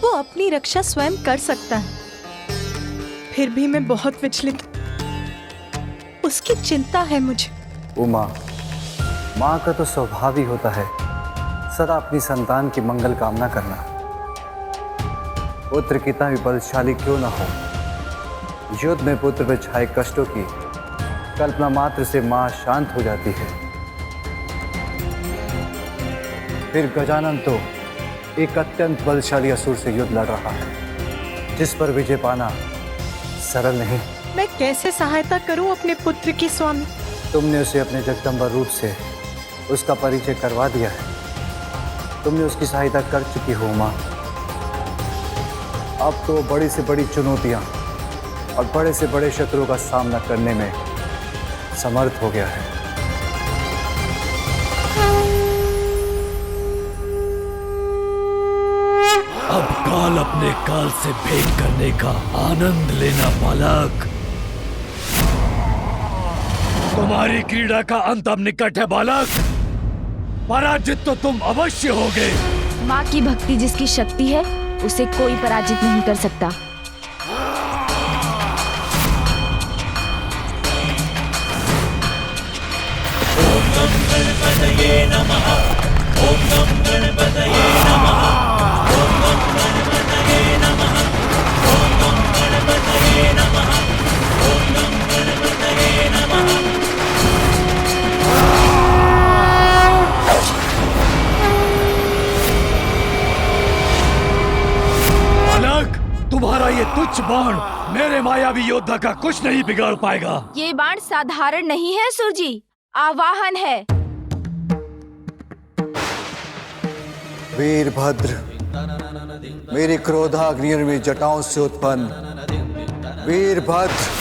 वो अपनी रक्षा स्वयं कर सकता है। फिर भी मैं बहुत विचलित। उसकी चिंता है मुझे।
उमा, माँ का तो स्वभाव ही होता है सदा अपनी संतान की मंगल कामना करना। पुत्र कितना भी बलशाली क्यों ना हो, युद्ध में पुत्र पर छाए कष्टों की कल्पना मात्र से मां शांत हो जाती है। फिर गजानन तो एक अत्यंत बलशाली असुर से युद्ध लड़ रहा है, जिस पर विजय पाना सरल नहीं।
मैं कैसे सहायता करूं अपने पुत्र की स्वामी?
तुमने उसे अपने जगदम्बा रूप से उसका परिचय करवा दिया है। तुमने उसकी सहायता कर चुकी हो मां। अब तो बड़ी से बड़ी चुनौतियां और बड़े से बड़े शत्रुओं का सामना करने में समर्थ हो गया है।
अब काल अपने काल से भेंट करने का आनंद लेना बालक। तुम्हारी क्रीड़ा का अंत अब निकट है बालक। पराजित तो तुम अवश्य होगे।
माँ की भक्ति जिसकी शक्ति है, उसे कोई पराजित नहीं कर सकता।
ओम नमः गणपतये नमः। ओम नमः गणपतये नमः। ओम नमः गणपतये नमः। ओम नमः गणपतये नमः। ओम नमः गणपतये नमः।
तुम्हारा ये तुच्छ बाण मेरे मायावी योद्धा का कुछ नहीं बिगाड़ पाएगा।
ये बाण साधारण नहीं है सुरजी, आवाहन है।
वीरभद्र, मेरी क्रोधाग्नि में जटाओं से उत्पन्न वीरभद्र,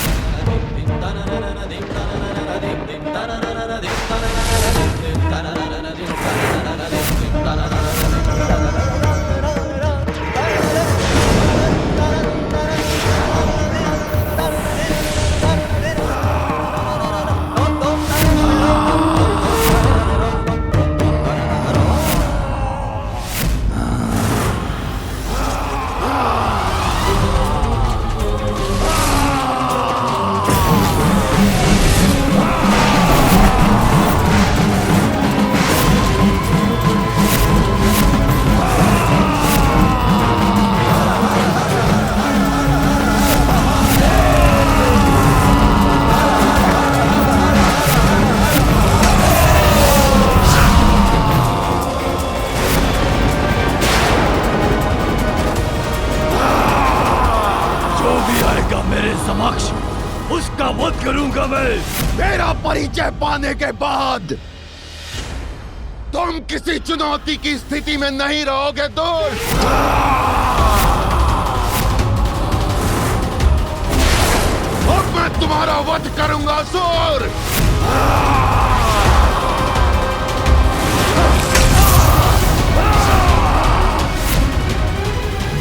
उसका वध करूंगा मैं।
मेरा परिचय पाने के बाद तुम किसी चुनौती की स्थिति में नहीं रहोगे दूर। अब मैं तुम्हारा वध करूंगा असुर।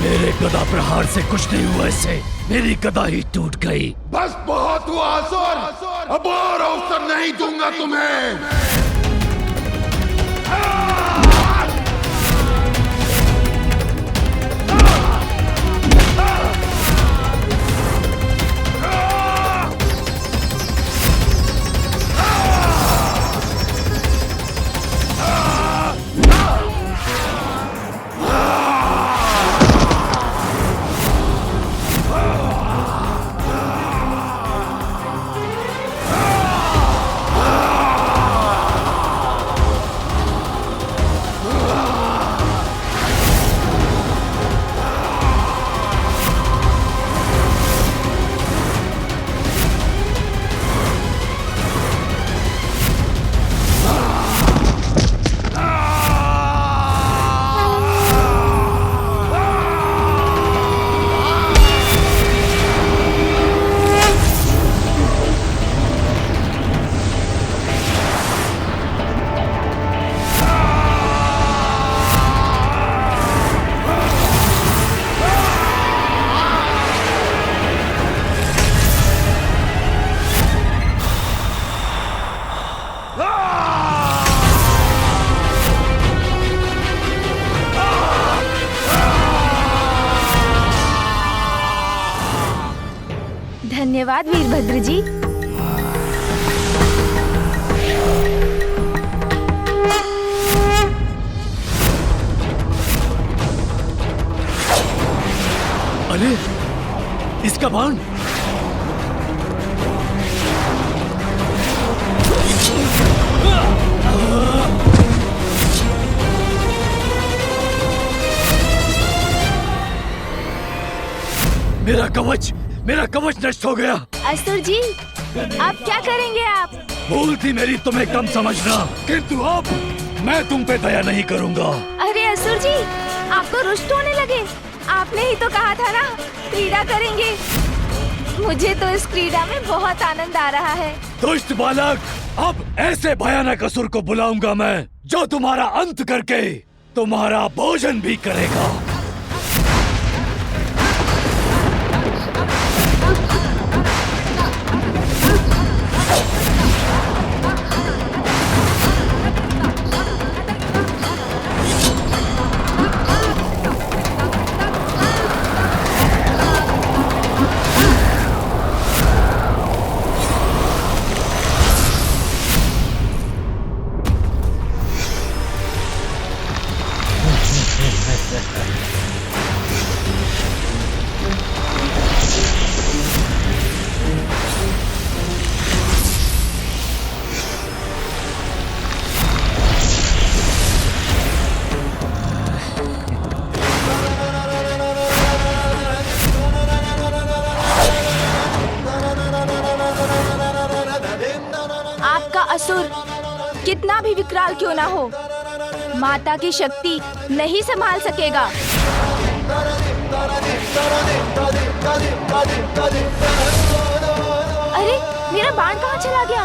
मेरे गदा प्रहार से कुछ नहीं हुआ, इससे मेरी गदा ही टूट गई।
बस बहुत हुआ असुर, अब और अवसर नहीं दूंगा तुम्हें।
धन्यवाद वीरभद्र जी।
अरे इसका बाण! मेरा कवच नष्ट हो गया।
असुर जी, अब क्या करेंगे आप?
भूल थी मेरी तुम्हें कम समझना, किंतु अब मैं तुम पे दया नहीं करूंगा।
अरे असुर जी, आप तो रुष्ट होने लगे। आपने ही तो कहा था ना, क्रीड़ा करेंगे। मुझे तो इस क्रीड़ा में बहुत आनंद आ रहा है।
दुष्ट बालक, अब ऐसे भयानक असुर को बुलाऊंगा मैं, जो तुम्हारा अंत करके तुम्हारा भोजन भी करेगा।
असुर कितना भी विकराल क्यों ना हो, माता की शक्ति नहीं संभाल सकेगा। अरे मेरा बाण कहाँ चला गया?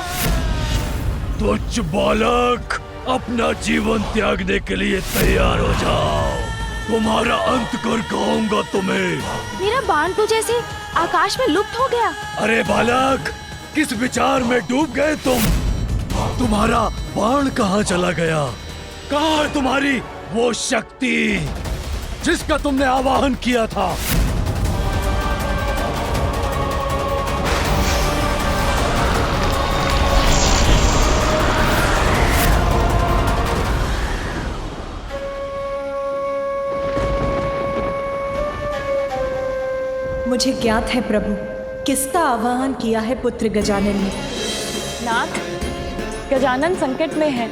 तुच्छ बालक, अपना जीवन त्यागने के लिए तैयार हो जाओ, तुम्हारा अंत कर कहूंगा तुम्हें।
मेरा बाण तो जैसे आकाश में लुप्त हो गया।
अरे बालक, किस विचार में डूब गए तुम? तुम्हारा बाण कहाँ चला गया? कहाँ है तुम्हारी वो शक्ति जिसका तुमने आवाहन किया था?
मुझे ज्ञात है प्रभु, किसका आवाहन किया है पुत्र गजानन ने।
नाथ, गजानन संकट में है,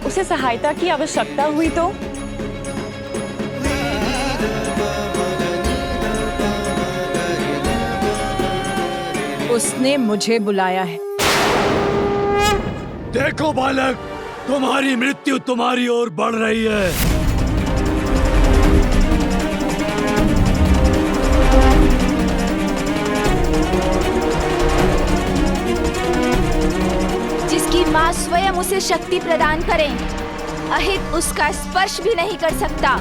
उसे सहायता की आवश्यकता हुई तो?
उसने मुझे बुलाया है।
देखो बालक, तुम्हारी मृत्यु तुम्हारी ओर बढ़ रही है।
जिसकी माँ स्वयं उसे शक्ति प्रदान करें, अहित उसका स्पर्श भी नहीं कर सकता।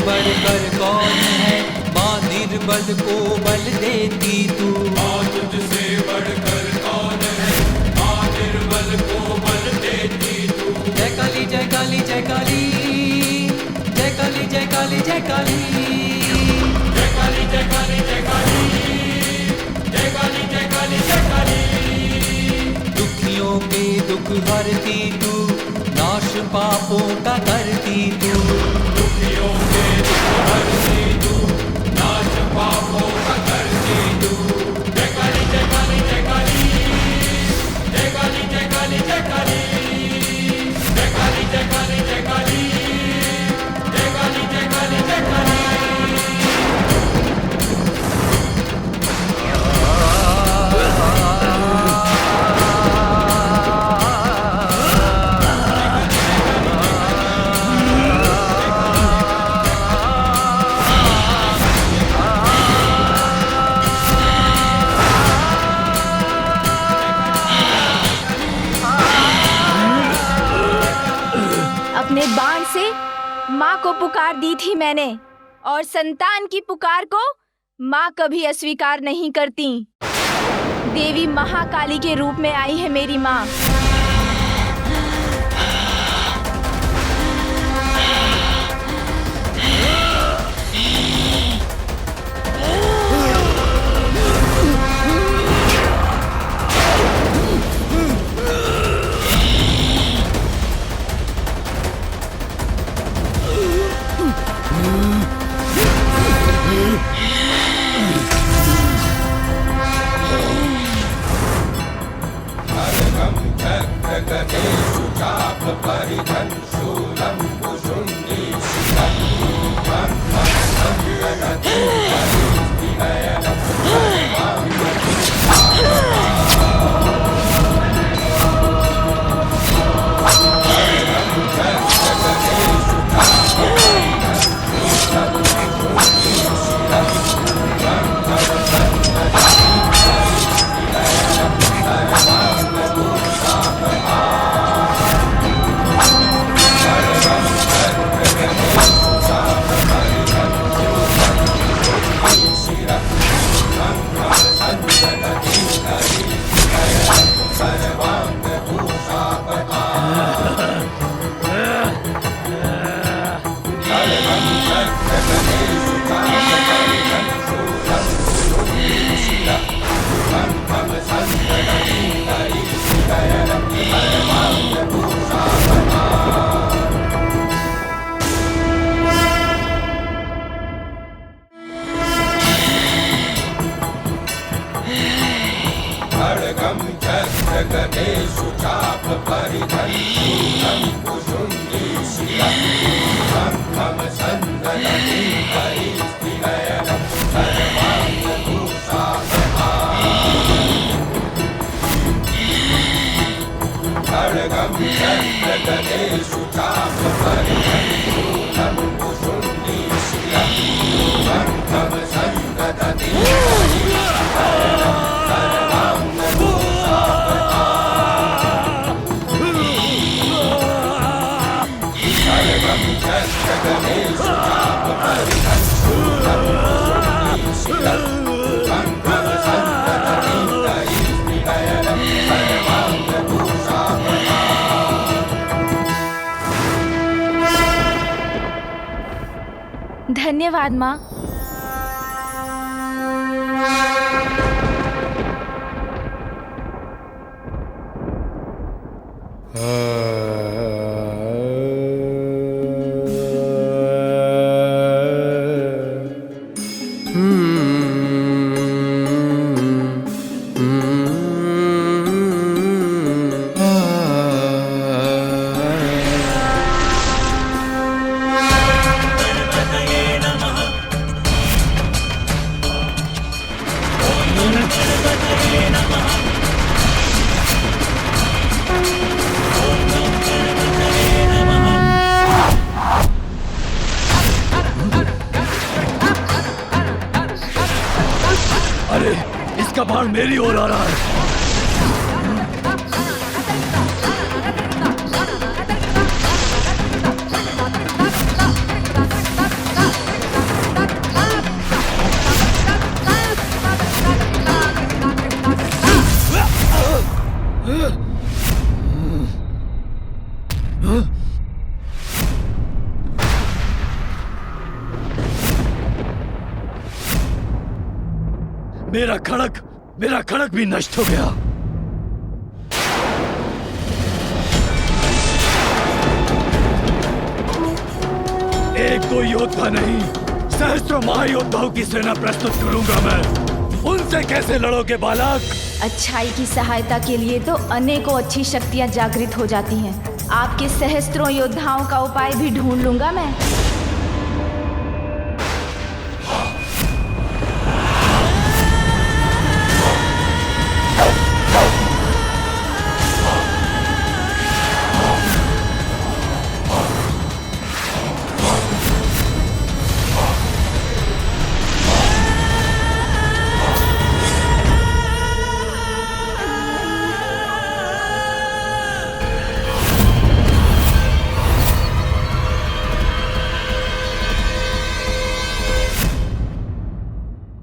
बढ़कर कौन है, माँ निर्बल को बल देती तू। माँ तुझसे बढ़कर कौन है, माँ निर्बल को बल देती तू। जय काली जय काली जय काली, जय काली जय काली जय काली, जय काली जय काली जय काली, जय काली जय काली जय काली। दुखियों के दुख हरती तू, नाश पापों का करती तू। दुखियों के दुख हरती तू, नाश पापों का करती तू।
माँ को पुकार दी थी मैंने, और संतान की पुकार को माँ कभी अस्वीकार नहीं करती। देवी महाकाली के रूप में आई है मेरी माँ। धन्यवाद माँ।
अरे इसका बाण मेरी ओर आ रहा है। मेरा खड़ग भी नष्ट हो गया। एक दो योद्धा नहीं, सहस्त्रों महायोद्धाओं की सेना प्रस्तुत करूंगा मैं। उनसे कैसे लड़ोगे बालक?
अच्छाई की सहायता के लिए तो अनेकों अच्छी शक्तियां जागृत हो जाती हैं। आपके सहस्त्रों योद्धाओं का उपाय भी ढूंढ लूंगा मैं।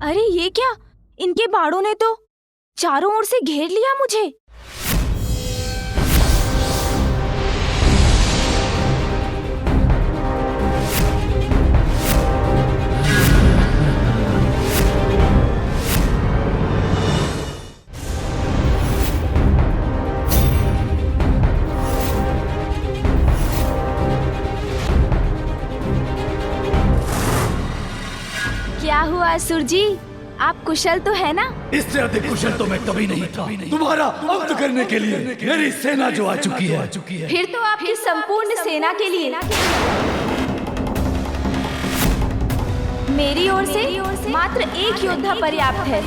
अरे ये क्या, इनके बाड़ों ने तो चारों ओर से घेर लिया मुझे। क्या हुआ असुर जी, आप कुशल तो है ना?
इससे अधिक कुशल तो मैं कभी नहीं था। तुम्हारा अंत करने के लिए मेरी सेना जो आ चुकी है।
फिर तो आपकी संपूर्ण सेना के लिए मेरी ओर से मात्र एक योद्धा पर्याप्त है।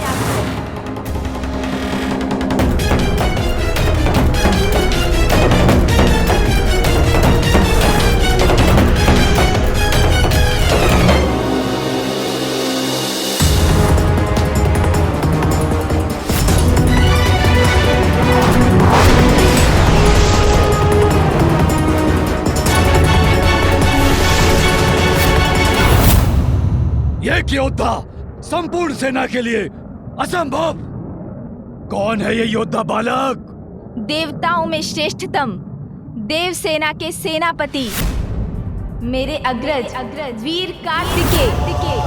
एक योद्धा संपूर्ण सेना के लिए असंभव। कौन है ये योद्धा बालक?
देवताओं में श्रेष्ठतम देव सेना के सेनापति मेरे अग्रज वीर कार्तिकेय।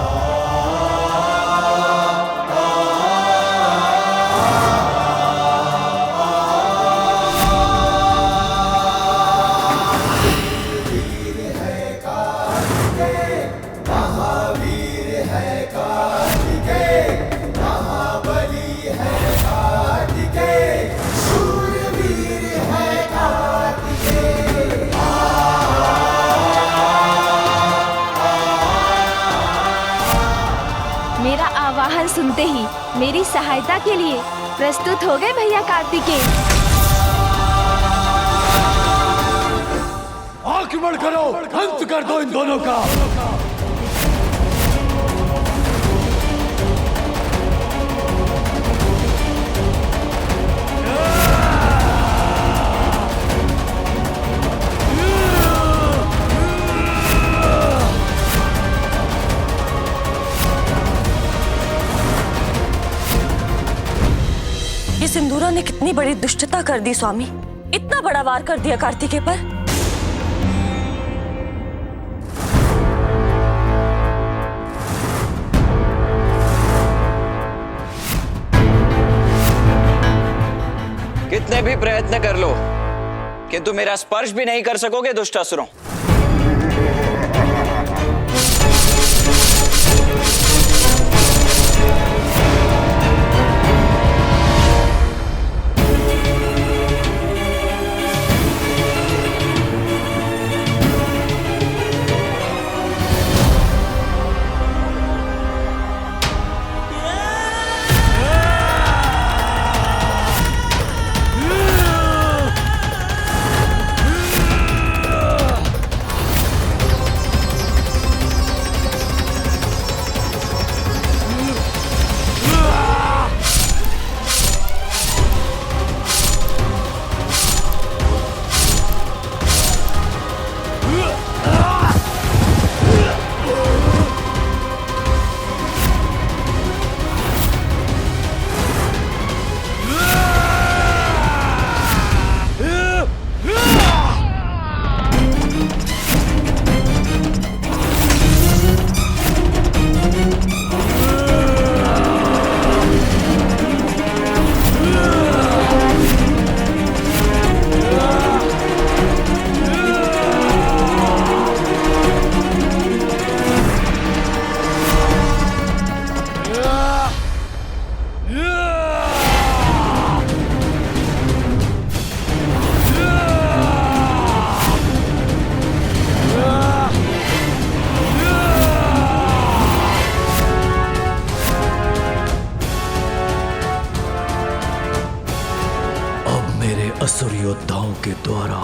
मेरा आवाहन सुनते ही मेरी सहायता के लिए प्रस्तुत हो गए भैया कार्तिकेय।
आक्रमण करो, अंत कर दो इन दोनों का।
ये सिंदूरा ने कितनी बड़ी दुष्टता कर दी स्वामी, इतना बड़ा वार कर दिया कार्तिकेय पर।
कितने भी प्रयत्न कर लो किंतु मेरा स्पर्श भी नहीं कर सकोगे दुष्टासुरों। असुर योद्धाओं के द्वारा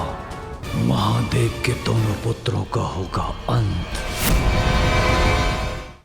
महादेव के दोनों पुत्रों का होगा अंत।